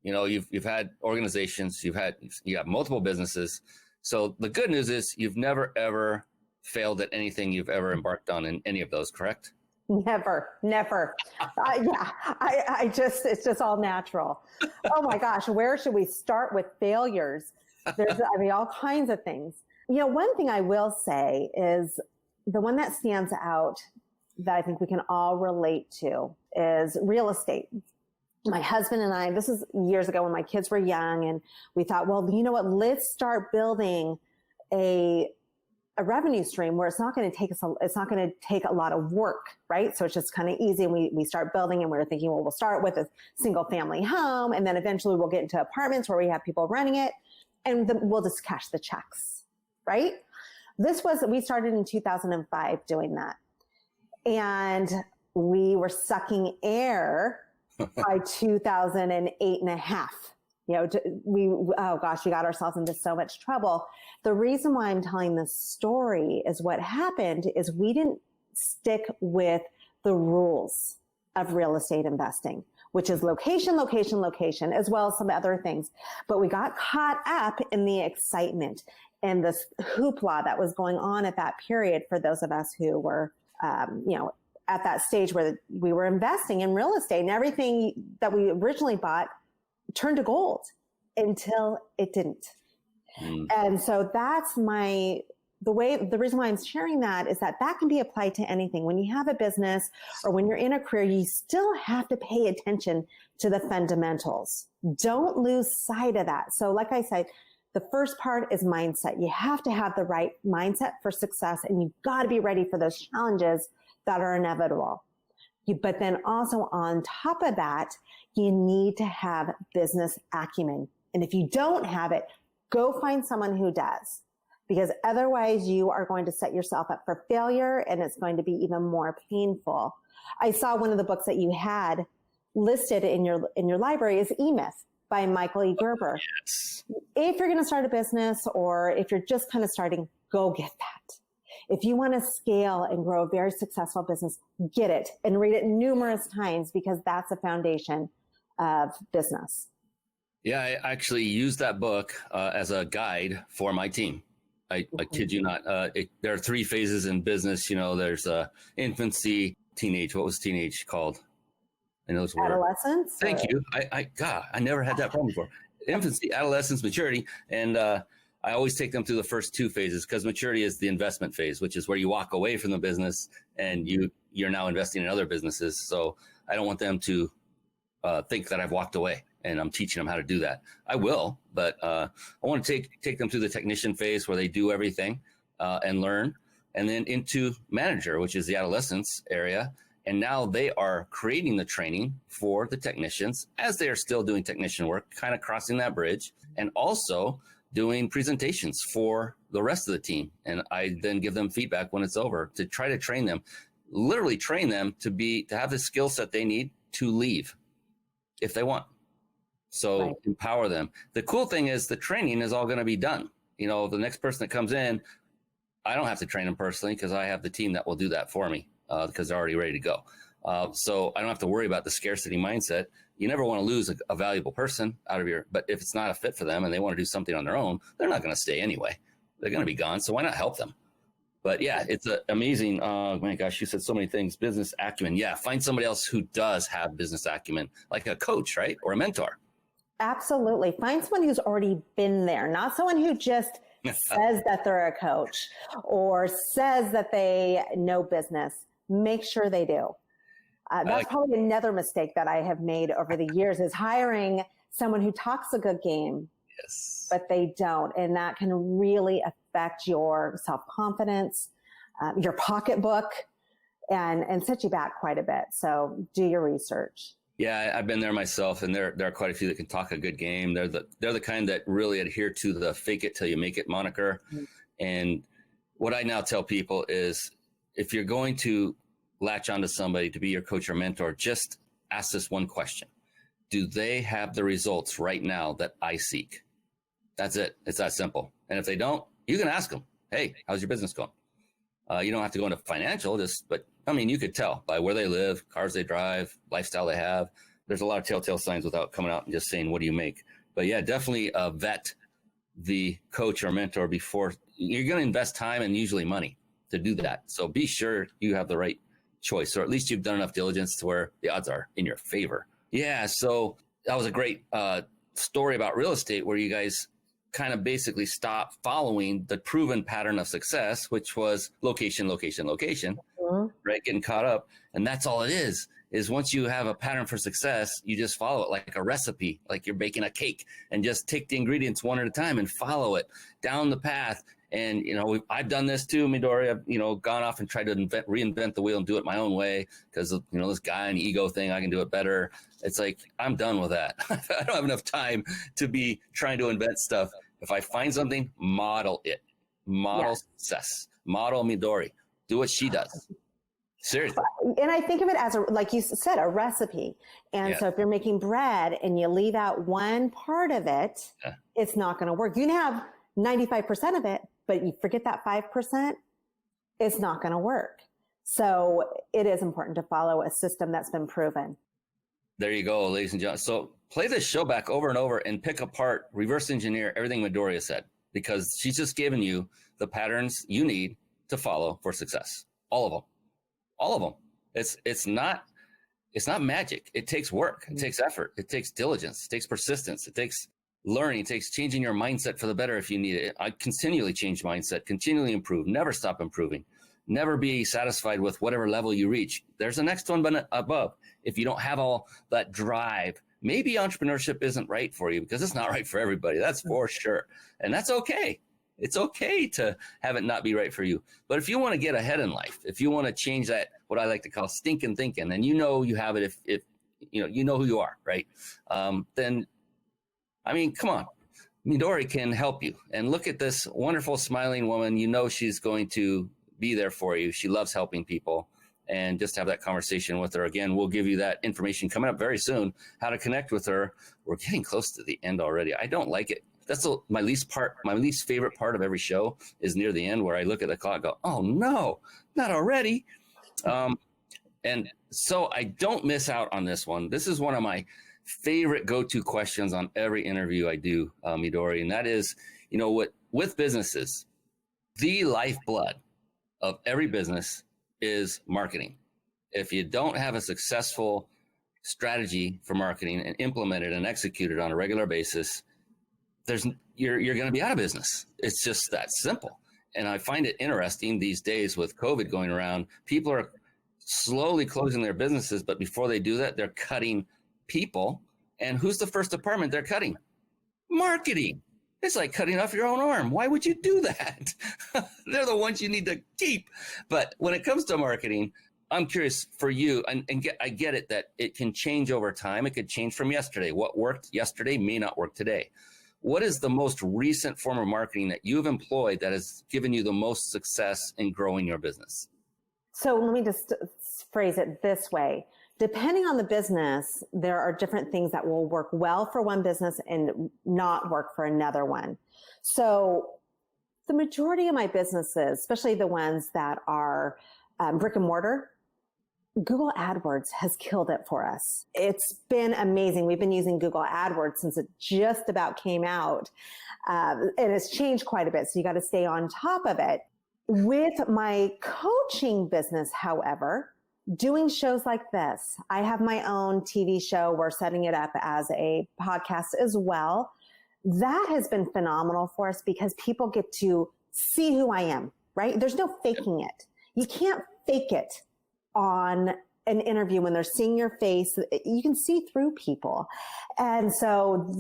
you've had organizations, you have multiple businesses. So the good news is you've never, ever failed at anything you've ever embarked on in any of those, correct? Never. It's just all natural. Oh my gosh. Where should we start with failures? There's, all kinds of things. One thing I will say is the one that stands out that I think we can all relate to is real estate. My husband and I, this is years ago when my kids were young, and we thought, well, you know what, let's start building a revenue stream where it's not going to take a lot of work, right? So it's just kind of easy. And we start building, and we were thinking, well, we'll start with a single family home, and then eventually we'll get into apartments where we have people running it, and then we'll just cash the checks, right? We started in 2005 doing that. And we were sucking air by 2008 and a half. We got ourselves into so much trouble. The reason why I'm telling this story is what happened is we didn't stick with the rules of real estate investing, which is location, as well as some other things. But we got caught up in the excitement and this hoopla that was going on at that period for those of us who were, at that stage where we were investing in real estate, and everything that we originally bought turned to gold until it didn't. And so that's the reason why I'm sharing that is that can be applied to anything. When you have a business or when you're in a career, you still have to pay attention to the fundamentals. Don't lose sight of that. So like I said, The first part is mindset. You have to have the right mindset for success, and you've got to be ready for those challenges that are inevitable. But then also on top of that, you need to have business acumen. And if you don't have it, go find someone who does, because otherwise you are going to set yourself up for failure, and it's going to be even more painful. I saw one of the books that you had listed in your library is E-Myth by Michael E. Gerber. Yes. If you're going to start a business, or if you're just kind of starting, go get that. If you want to scale and grow a very successful business, get it and read it numerous times, because that's the foundation of business. Yeah, I actually used that book as a guide for my team. I kid you not. There are 3 phases in business. You know, there's infancy, teenage. What was teenage called? I know it's weird. Adolescence. Thank you. I never had that problem before. Infancy, adolescence, maturity. And I always take them through the first 2 phases, because maturity is the investment phase, which is where you walk away from the business and you're now investing in other businesses. So I don't want them to think that I've walked away and I'm teaching them how to do that. I will, but I want to take them through the technician phase, where they do everything and learn, and then into manager, which is the adolescence area. And now they are creating the training for the technicians as they are still doing technician work, kind of crossing that bridge, and also doing presentations for the rest of the team. And I then give them feedback when it's over to try to train them, literally train them to have the skill set they need to leave if they want. So right. Empower them. The cool thing is the training is all going to be done. You know, the next person that comes in, I don't have to train them personally, because I have the team that will do that for me. Because they're already ready to go. So I don't have to worry about the scarcity mindset. You never want to lose a valuable person but if it's not a fit for them and they want to do something on their own, they're not going to stay anyway. They're going to be gone. So why not help them? But yeah, it's amazing. Oh my gosh, you said so many things. Business acumen. Yeah. Find somebody else who does have business acumen, like a coach, right? Or a mentor. Absolutely. Find someone who's already been there, not someone who just says that they're a coach or says that they know business. Make sure they do. That's probably another mistake that I have made over the years, is hiring someone who talks a good game, yes, but they don't. And that can really affect your self-confidence, your pocketbook, and set you back quite a bit. So do your research. Yeah, I've been there myself, and there are quite a few that can talk a good game. They're the kind that really adhere to the fake it till you make it moniker. Mm-hmm. And what I now tell people is, if you're going to latch onto somebody to be your coach or mentor, just ask this one question. Do they have the results right now that I seek? That's it. It's that simple. And if they don't, you can ask them, hey, how's your business going? You don't have to go into financial, but I mean, you could tell by where they live, cars they drive, lifestyle they have. There's a lot of telltale signs without coming out and just saying, what do you make? But yeah, definitely vet the coach or mentor before. You're going to invest time and usually money to do that. So be sure you have the right choice, or at least you've done enough diligence to where the odds are in your favor. Yeah. So that was a great story about real estate, where you guys kind of basically stopped following the proven pattern of success, which was location, mm-hmm. right? Getting caught up. And that's all it is once you have a pattern for success, you just follow it like a recipe, like you're baking a cake, and just take the ingredients one at a time and follow it down the path. And, you know, I've done this too, Midori. I've, gone off and tried to reinvent the wheel and do it my own way, because, this guy and ego thing, I can do it better. It's like, I'm done with that. I don't have enough time to be trying to invent stuff. If I find something, model it. Model success. Model Midori. Do what she does. Seriously. And I think of it as, like you said, a recipe. And so if you're making bread and you leave out one part of it, it's not going to work. You can have 95% of it, but you forget that 5%, it's not going to work. So it is important to follow a system that's been proven. There you go, ladies and gentlemen. So play this show back over and over and pick apart, reverse engineer everything Midori said, because she's just given you the patterns you need to follow for success. All of them. All of them. It's not magic. It takes work. It takes effort. It takes diligence. It takes persistence. It takes learning. It takes changing your mindset for the better if you need it. I continually change mindset, continually improve, never stop improving, never be satisfied with whatever level you reach. There's the next one above. If you don't have all that drive, maybe entrepreneurship isn't right for you, because it's not right for everybody. That's for sure. And that's okay. It's okay to have it not be right for you. But if you want to get ahead in life, if you want to change that, what I like to call stinking thinking, and you have it, if you know who you are, right? Then, I mean, come on. Midori can help you. And look at this wonderful smiling woman. She's going to be there for you. She loves helping people. And just have that conversation with her. Again, we'll give you that information coming up very soon, how to connect with her. We're getting close to the end already. I don't like it. That's my least favorite part of every show is near the end, where I look at the clock and go, oh no, not already. And so I don't miss out on this one. This is one of my favorite go-to questions on every interview I do, Midori. And that is, with businesses, the lifeblood of every business is marketing. If you don't have a successful strategy for marketing and implement it and execute it on a regular basis, you're going to be out of business. It's just that simple. And I find it interesting these days with COVID going around, people are slowly closing their businesses, but before they do that, they're cutting people. And who's the first department they're cutting? Marketing. It's like cutting off your own arm. Why would you do that? They're the ones you need to keep. But when it comes to marketing, I'm curious for you, I get it that it can change over time. It could change from yesterday. What worked yesterday may not work today. What is the most recent form of marketing that you've employed that has given you the most success in growing your business? So let me just phrase it this way. Depending on the business, there are different things that will work well for one business and not work for another one. So the majority of my businesses, especially the ones that are brick and mortar, Google AdWords has killed it for us. It's been amazing. We've been using Google AdWords since it just about came out. And it's changed quite a bit. So you got to stay on top of it. With my coaching business, however, doing shows like this, I have my own TV show. We're setting it up as a podcast as well. That has been phenomenal for us because people get to see who I am, right? There's no faking it. You can't fake it on an interview when they're seeing your face. You can see through people. And so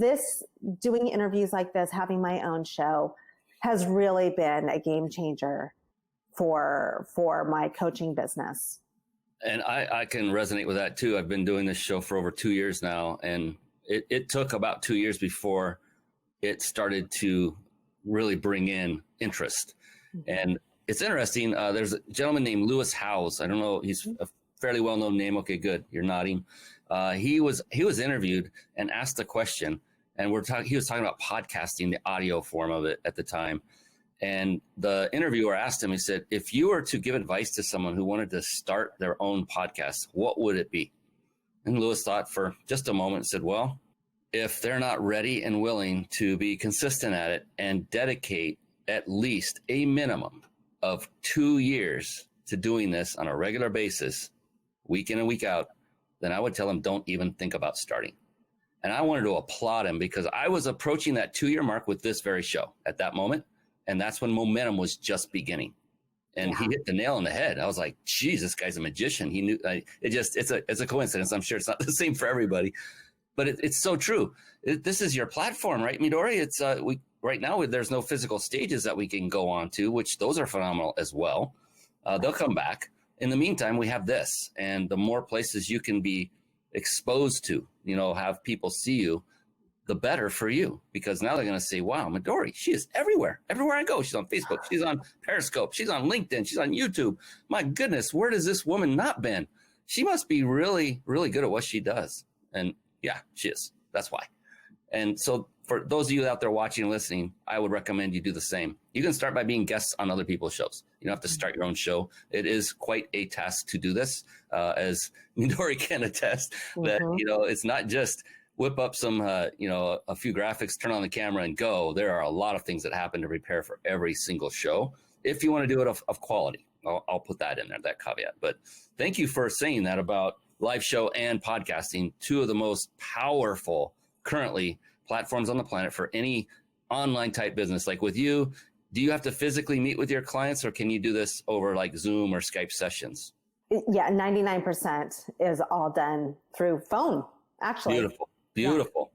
doing interviews like this, having my own show has really been a game changer for my coaching business. And I can resonate with that too. I've been doing this show for over 2 years now, and it took about 2 years before it started to really bring in interest. Mm-hmm. And it's interesting. There's a gentleman named Lewis Howes. I don't know. He's a fairly well-known name. Okay, good. You're nodding. He was interviewed and asked a question, and he was talking about podcasting, the audio form of it at the time. And the interviewer asked him, he said, if you were to give advice to someone who wanted to start their own podcast, what would it be? And Lewis thought for just a moment and said, well, if they're not ready and willing to be consistent at it and dedicate at least a minimum of 2 years to doing this on a regular basis, week in and week out, then I would tell them, don't even think about starting. And I wanted to applaud him because I was approaching that 2-year mark with this very show at that moment. And that's when momentum was just beginning. And he hit the nail on the head. I was like, geez, this guy's a magician. He knew it's a coincidence. I'm sure it's not the same for everybody, but it's so true. This is your platform, right, Midori? It's right now there's no physical stages that we can go on to, which those are phenomenal as well. They'll come back. In the meantime, we have this, and the more places you can be exposed to, have people see you, the better for you, because now they're going to say, wow, Midori, she is everywhere I go. She's on Facebook. She's on Periscope. She's on LinkedIn. She's on YouTube. My goodness, where does this woman not been? She must be really, really good at what she does. And yeah, she is. That's why. And so for those of you out there watching and listening, I would recommend you do the same. You can start by being guests on other people's shows. You don't have to start your own show. It is quite a task to do this, as Midori can attest, that, it's not just whip up some, a few graphics, turn on the camera and go. There are a lot of things that happen to prepare for every single show. If you want to do it of quality, I'll put that in there, that caveat. But thank you for saying that about live show and podcasting, two of the most powerful currently platforms on the planet for any online type business. Like with you, do you have to physically meet with your clients, or can you do this over like Zoom or Skype sessions? Yeah, 99% is all done through phone, actually. Beautiful. Beautiful.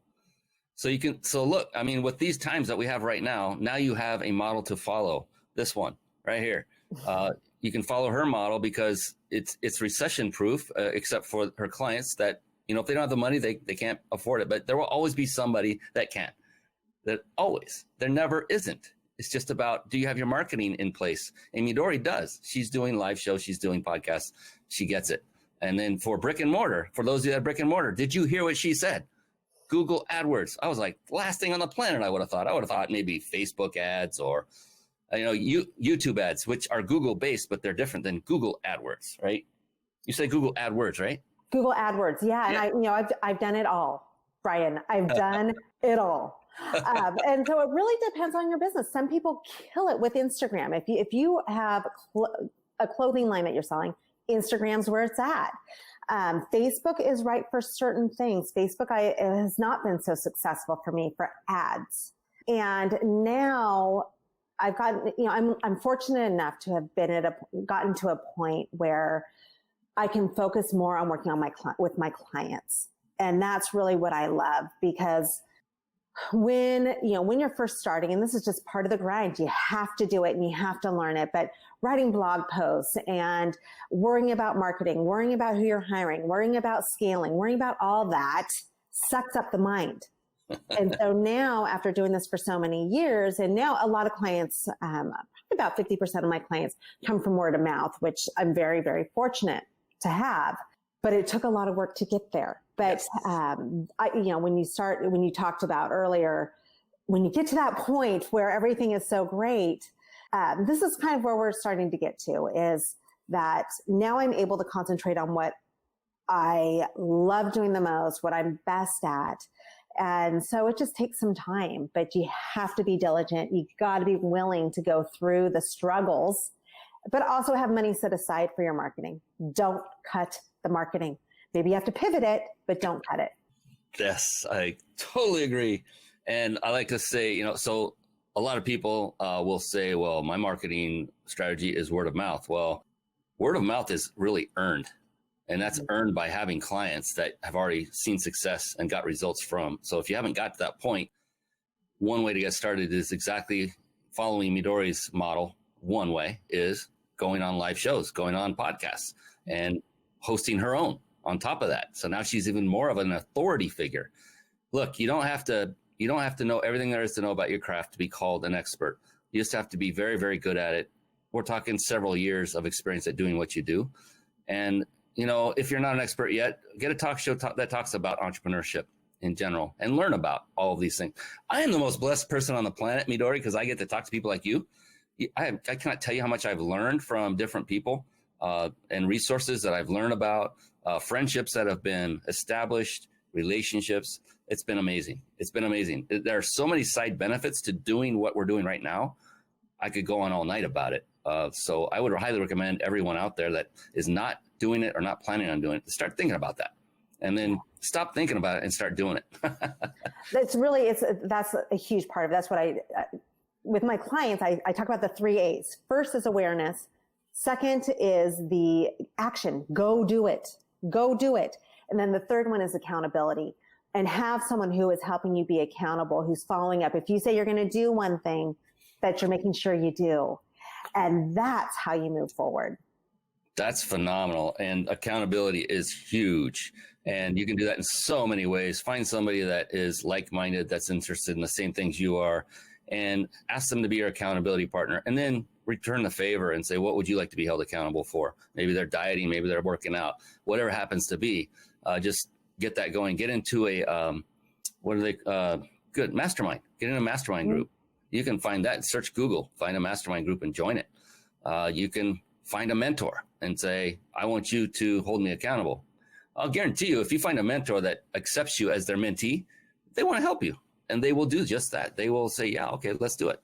Yeah. So look, I mean, with these times that we have right now you have a model to follow. This one right here. You can follow her model because it's recession proof, except for her clients that, you know, if they don't have the money, they can't afford it. But there will always be somebody that can. There never isn't. It's just about, do you have your marketing in place? And Midori does. She's doing live shows. She's doing podcasts. She gets it. And then for brick and mortar, for those of you that have brick and mortar, did you hear what she said? Google AdWords. I was like, last thing on the planet, I would have thought maybe Facebook ads or, YouTube ads, which are Google based, but they're different than Google AdWords, right? You say Google AdWords, right? Google AdWords. Yeah. And I've done it all, Brian. I've done it all. And so it really depends on your business. Some people kill it with Instagram. If you have a clothing line that you're selling, Instagram's where it's at. Facebook is right for certain things. Facebook it has not been so successful for me for ads. And now I've gotten, I'm fortunate enough to have gotten to a point where I can focus more on working on with my clients. And that's really what I love, because when you're first starting, and this is just part of the grind, you have to do it and you have to learn it, but writing blog posts and worrying about marketing, worrying about who you're hiring, worrying about scaling, worrying about all that sucks up the mind. And so now, after doing this for so many years, and now a lot of clients, about 50% of my clients come from word of mouth, which I'm very, very fortunate to have. But it took a lot of work to get there. But, when you talked about earlier, when you get to that point where everything is so great, this is kind of where we're starting to get to, is that now I'm able to concentrate on what I love doing the most, what I'm best at. And so it just takes some time, but you have to be diligent. You got to be willing to go through the struggles, but also have money set aside for your marketing. Don't cut the marketing. Maybe you have to pivot it, but don't cut it. Yes, I totally agree. And I like to say, so a lot of people will say, well, my marketing strategy is word of mouth. Well, word of mouth is really earned. And that's earned by having clients that have already seen success and got results from. So if you haven't got to that point, one way to get started is exactly following Midori's model. One way is going on live shows, going on podcasts, and hosting her own on top of that. So now she's even more of an authority figure. Look, you don't have to know everything there is to know about your craft to be called an expert. You just have to be very, very good at it. We're talking several years of experience at doing what you do. And if you're not an expert yet, get a talk show that talks about entrepreneurship in general and learn about all of these things. I am the most blessed person on the planet, Midori, because I get to talk to people like you. I cannot tell you how much I've learned from different people and resources that I've learned about, friendships that have been established, relationships. It's been amazing. It's been amazing. There are so many side benefits to doing what we're doing right now. I could go on all night about it. So I would highly recommend everyone out there that is not doing it or not planning on doing it to start thinking about that, and then stop thinking about it and start doing it. That's a huge part of it. That's what with my clients, I talk about the 3 A's. First is awareness. Second is the action. Go do it. Go do it. And then the third one is accountability, and have someone who is helping you be accountable, who's following up. If you say you're going to do one thing, that you're making sure you do. And that's how you move forward. That's phenomenal. And accountability is huge. And you can do that in so many ways. Find somebody that is like-minded, that's interested in the same things you are, and ask them to be your accountability partner. And then return the favor and say, what would you like to be held accountable for? Maybe they're dieting, maybe they're working out, whatever happens to be. Just get that going. Get into a, mastermind. Get in a mastermind group. You can find that. Search Google, find a mastermind group and join it. You can find a mentor and say, I want you to hold me accountable. I'll guarantee you, if you find a mentor that accepts you as their mentee, they want to help you, and they will do just that. They will say, yeah, okay, let's do it.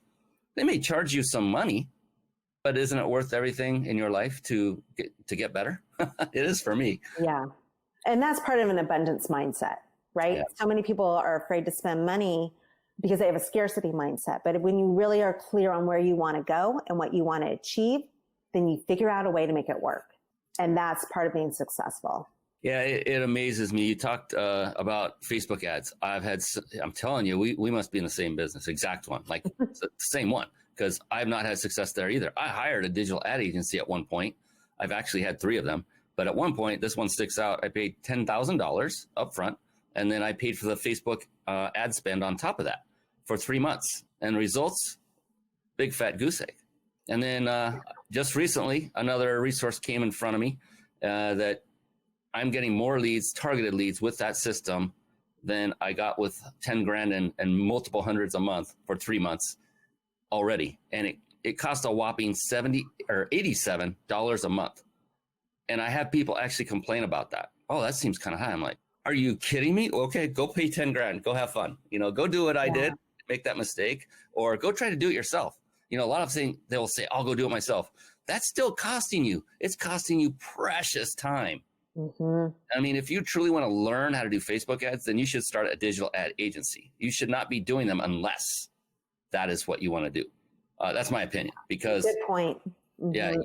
They may charge you some money, but isn't it worth everything in your life to get better? It is for me. Yeah. And that's part of an abundance mindset, right? Yeah. So many people are afraid to spend money because they have a scarcity mindset. But when you really are clear on where you want to go and what you want to achieve, then you figure out a way to make it work. And that's part of being successful. Yeah, it amazes me. You talked about Facebook ads. I'm telling you, we must be in the same business, exact one, like the same one, because I've not had success there either. I hired a digital ad agency at one point. I've actually had 3 of them. But at one point, this one sticks out. I paid $10,000 up front, and then I paid for the Facebook ad spend on top of that for 3 months. And results, big fat goose egg. And then just recently, another resource came in front of me that I'm getting more leads, targeted leads with that system than I got with 10 grand and multiple hundreds a month for 3 months already. And it cost a whopping $70 or $87 a month. And I have people actually complain about that. Oh, that seems kind of high. I'm like, are you kidding me? Okay, go pay 10 grand. Go have fun. Go do what I did, make that mistake, or go try to do it yourself. A lot of things they will say, I'll go do it myself. That's still costing you. It's costing you precious time. Mm-hmm. I mean, if you truly want to learn how to do Facebook ads, then you should start a digital ad agency. You should not be doing them unless that is what you want to do. That's my opinion, because good point. Mm-hmm. Yeah,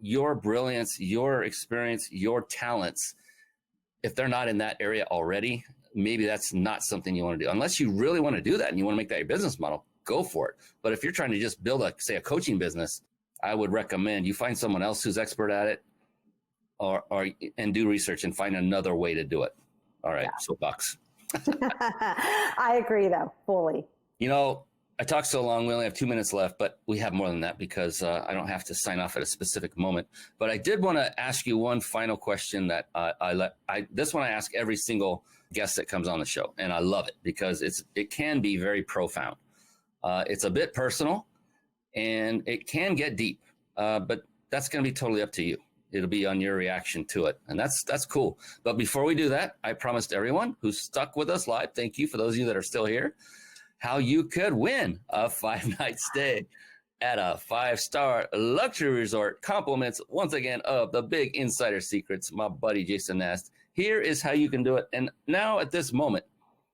your brilliance, your experience, your talents, if they're not in that area already, maybe that's not something you want to do. Unless you really want to do that and you want to make that your business model, go for it. But if you're trying to just build a coaching business, I would recommend you find someone else who's expert at it, and do research and find another way to do it. All right, soapbox. I agree, though, fully. I talked so long, we only have 2 minutes left, but we have more than that because I don't have to sign off at a specific moment. But I did want to ask you one final question that this one I ask every single guest that comes on the show, and I love it because it can be very profound. It's a bit personal, and it can get deep, but that's going to be totally up to you. It'll be on your reaction to it, and that's cool. But before we do that, I promised everyone who's stuck with us live, thank you for those of you that are still here, how you could win a 5-night stay at a 5-star luxury resort. Compliments, once again, of the big insider secrets, my buddy Jason Nast. Here is how you can do it. And now at this moment,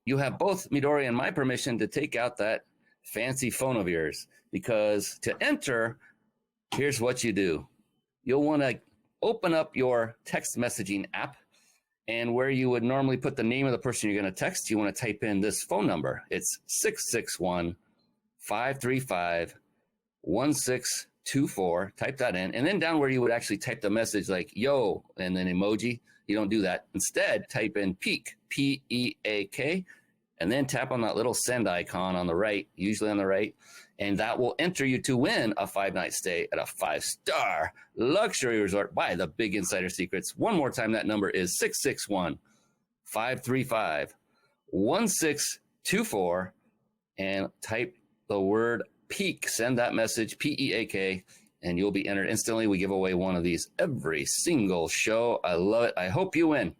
you have both Midori and my permission to take out that fancy phone of yours, because to enter, here's what you do. You'll want to open up your text messaging app, and where you would normally put the name of the person you're going to text, you want to type in this phone number. It's 661-535-1624. Type that in. And then down where you would actually type the message like, yo, and then emoji, you don't do that. Instead, type in PEAK, P-E-A-K, and then tap on that little send icon on the right, usually on the right, and that will enter you to win a 5-night stay at a 5-star luxury resort by the big insider secrets. One more time, that number is 661-535-1624, and type the word PEAK. Send that message, P-E-A-K, and you'll be entered instantly. We give away one of these every single show. I love it. I hope you win.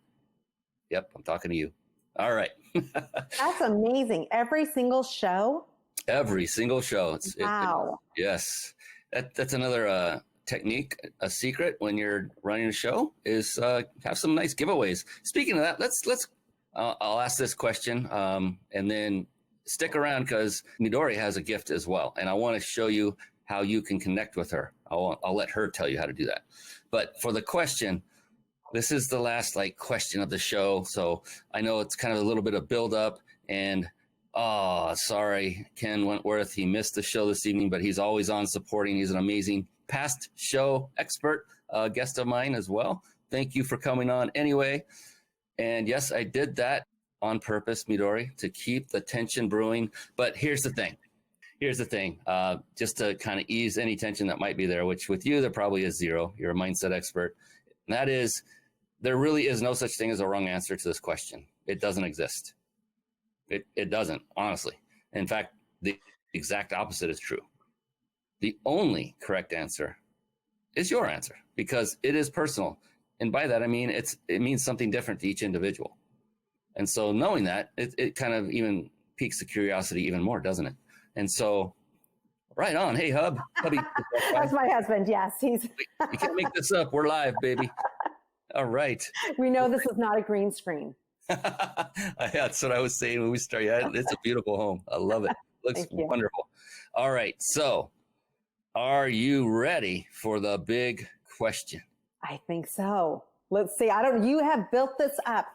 Yep, I'm talking to you. All right. That's amazing. Every single show? Every single show. Wow. Yes. That's another technique, a secret when you're running a show is have some nice giveaways. Speaking of that, let's I'll ask this question and then stick around because Midori has a gift as well. And I want to show you how you can connect with her. I'll let her tell you how to do that. But for the question, this is the last question of the show. So I know it's kind of a little bit of build up, and sorry, Ken Wentworth. He missed the show this evening, but he's always on supporting. He's an amazing past show expert, guest of mine as well. Thank you for coming on anyway. And yes, I did that on purpose, Midori, to keep the tension brewing. But here's the thing. Just to kind of ease any tension that might be there, which with you, there probably is zero. You're a mindset expert. And that is, there really is no such thing as a wrong answer to this question. It doesn't exist. It doesn't, honestly. In fact, the exact opposite is true. The only correct answer is your answer, because it is personal. And by that, I mean, it means something different to each individual. And so knowing that, it kind of even piques the curiosity even more, doesn't it? And so, right on. Hey, hubby. That's my husband. Yes, he's. You can't make this up. We're live, baby. All right. We know this is not a green screen. That's what I was saying when we started. Yeah, it's a beautiful home. I love it. Looks wonderful. All right. So, are you ready for the big question? I think so. Let's see. You have built this up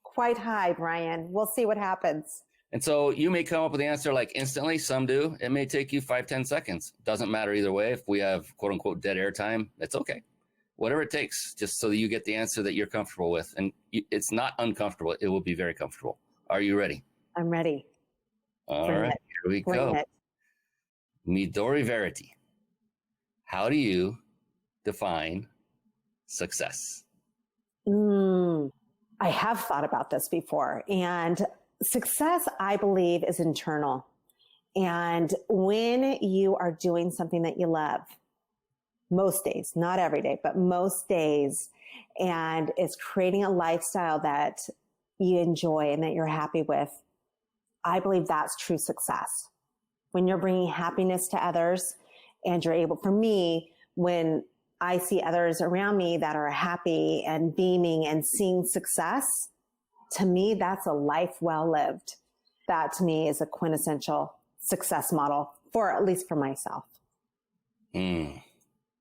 quite high, Brian. We'll see what happens. And so you may come up with the answer like instantly. Some do. It may take you 5-10 seconds. Doesn't matter either way. If we have quote unquote dead air time, it's okay. Whatever it takes, just so that you get the answer that you're comfortable with. And it's not uncomfortable. It will be very comfortable. Are you ready? I'm ready. All right, here we go. Midori Verity. How do you define success? I have thought about this before, and success, I believe, is internal. And when you are doing something that you love, most days, not every day, but most days, and it's creating a lifestyle that you enjoy and that you're happy with, I believe that's true success. When you're bringing happiness to others and you're able, for me, when I see others around me that are happy and beaming and seeing success, to me, that's a life well lived. That to me is a quintessential success model for, at least for myself.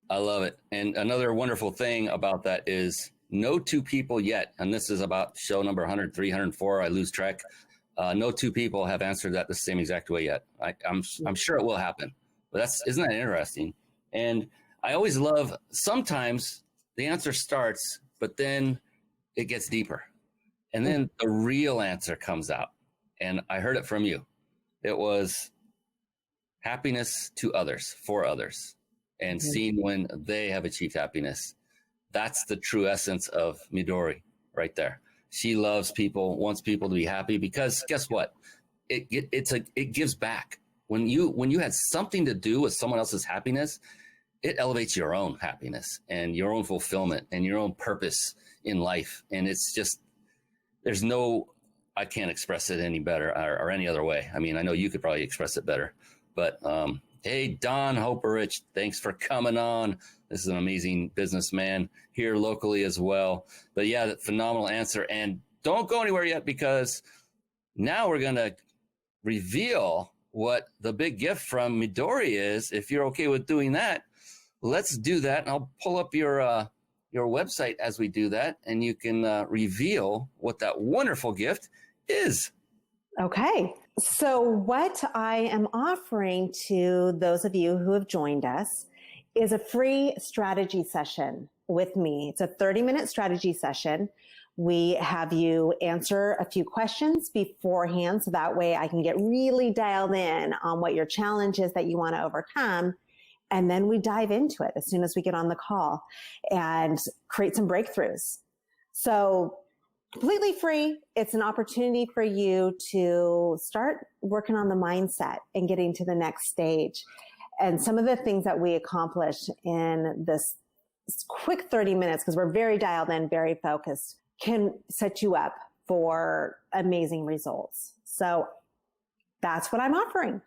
I love it. And another wonderful thing about that is no two people yet, and this is about show number 103, 104, I lose track. No two people have answered that the same exact way yet. I'm sure it will happen, but isn't that interesting? And I always love, sometimes the answer starts, but then it gets deeper. And then the real answer comes out. And I heard it from you. It was happiness to others, for others, and seeing when they have achieved happiness. That's the true essence of Midori right there. She loves people, wants people to be happy, because guess what? It gives back. When you had something to do with someone else's happiness, it elevates your own happiness and your own fulfillment and your own purpose in life. And it's just, I can't express it any better or any other way. I mean, I know you could probably express it better, but hey, Don Hoperich, thanks for coming on. This is an amazing businessman here locally as well. But yeah, phenomenal answer. And don't go anywhere yet, because now we're going to reveal what the big gift from Midori is. If you're okay with doing that, let's do that. And I'll pull up your website as we do that, and you can reveal what that wonderful gift is. Okay. So what I am offering to those of you who have joined us is a free strategy session with me. It's a 30-minute strategy session. We have you answer a few questions beforehand, so that way I can get really dialed in on what your challenge is that you want to overcome. And then we dive into it as soon as we get on the call and create some breakthroughs. So completely free. It's an opportunity for you to start working on the mindset and getting to the next stage. And some of the things that we accomplish in this quick 30 minutes, because we're very dialed in, very focused, can set you up for amazing results. So that's what I'm offering.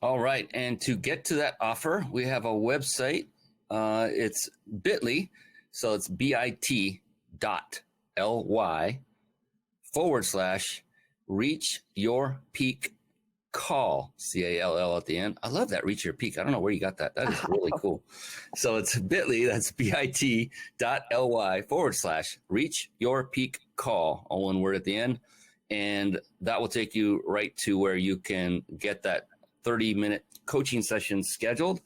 All right. And to get to that offer, we have a website. It's bit.ly. So it's bit.ly/reach your peak call, CALL at the end. I love that, reach your peak. I don't know where you got that. That is really cool. So it's bit.ly, that's bit.ly/reach your peak call, all one word at the end. And that will take you right to where you can get that 30-minute coaching session scheduled.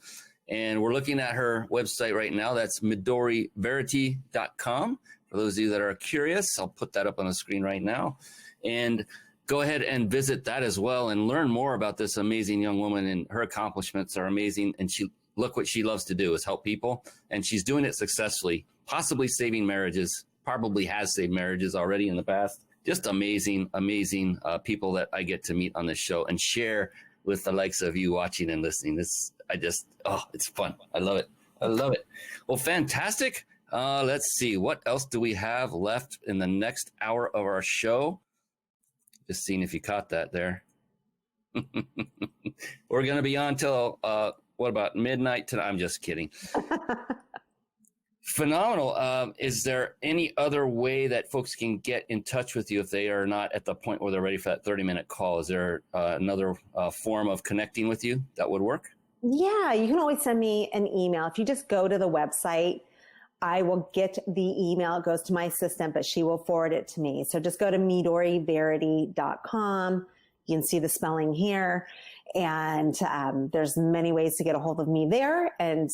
And we're looking at her website right now. That's MidoriVerity.com. For those of you that are curious, I'll put that up on the screen right now. And go ahead and visit that as well and learn more about this amazing young woman. And her accomplishments are amazing. And look what she loves to do is help people. And she's doing it successfully, possibly saving marriages, probably has saved marriages already in the past. Just amazing, amazing people that I get to meet on this show and share with the likes of you watching and listening. It's fun. I love it. I love it. Well, fantastic. Let's see. What else do we have left in the next hour of our show? Just seeing if you caught that there. We're going to be on till, what about midnight tonight? I'm just kidding. Phenomenal. Is there any other way that folks can get in touch with you if they are not at the point where they're ready for that 30-minute call? Is there another form of connecting with you that would work? Yeah, you can always send me an email. If you just go to the website, I will get the email. It goes to my assistant, but she will forward it to me. So just go to MidoriVerity.com. You can see the spelling here. And there's many ways to get a hold of me there. And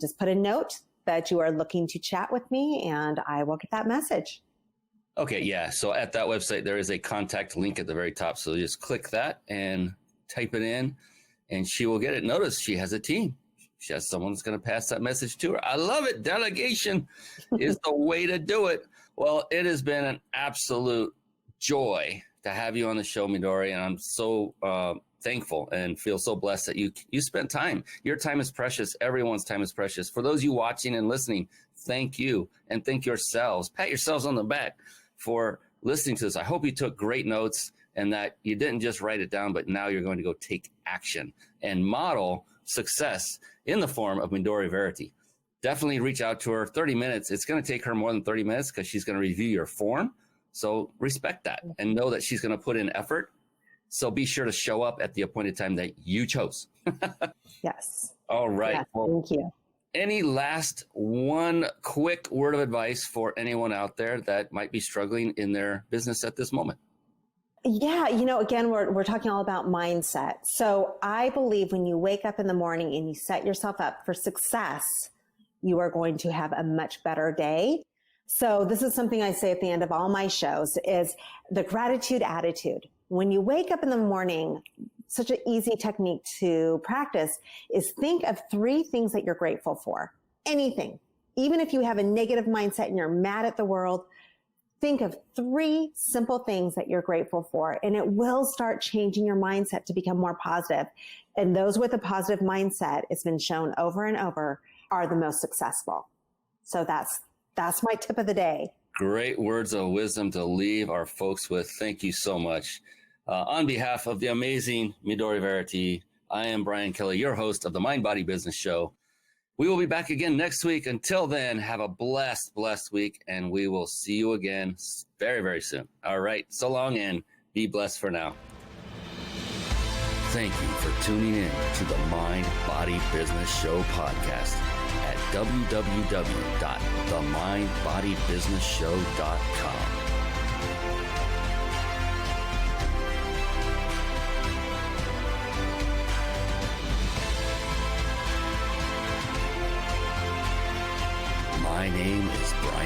just put a note that you are looking to chat with me, and I will get that message. Okay, yeah. So at that website, there is a contact link at the very top. So just click that and type it in, and she will get it. Notice she has a team. She has someone that's going to pass that message to her. I love it. Delegation is the way to do it. Well, it has been an absolute joy to have you on the show, Midori, and I'm so thankful and feel so blessed that you spent time. Your time is precious. Everyone's time is precious. For those of you watching and listening, thank you, and thank yourselves. Pat yourselves on the back for listening to this. I hope you took great notes and that you didn't just write it down, but now you're going to go take action and model success in the form of Midori Verity. Definitely reach out to her. 30 minutes. It's going to take her more than 30 minutes because she's going to review your form. So respect that and know that she's going to put in effort. So be sure to show up at the appointed time that you chose. Yes. All right. Yes, well, thank you. any last one quick word of advice for anyone out there that might be struggling in their business at this moment? Yeah, again, we're talking all about mindset. So I believe when you wake up in the morning and you set yourself up for success, you are going to have a much better day. So this is something I say at the end of all my shows is the gratitude attitude. When you wake up in the morning, such an easy technique to practice is think of 3 things that you're grateful for. Anything. Even if you have a negative mindset and you're mad at the world, think of 3 simple things that you're grateful for, and it will start changing your mindset to become more positive. And those with a positive mindset, it's been shown over and over, are the most successful. So that's my tip of the day. Great words of wisdom to leave our folks with. Thank you so much. On behalf of the amazing Midori Verity, I am Brian Kelly, your host of the Mind Body Business Show. We will be back again next week. Until then, have a blessed week, and we will see you again very, very soon. All right. So long, and be blessed for now. Thank you for tuning in to the Mind Body Business Show podcast at www.themindbodybusinessshow.com. My name is Brian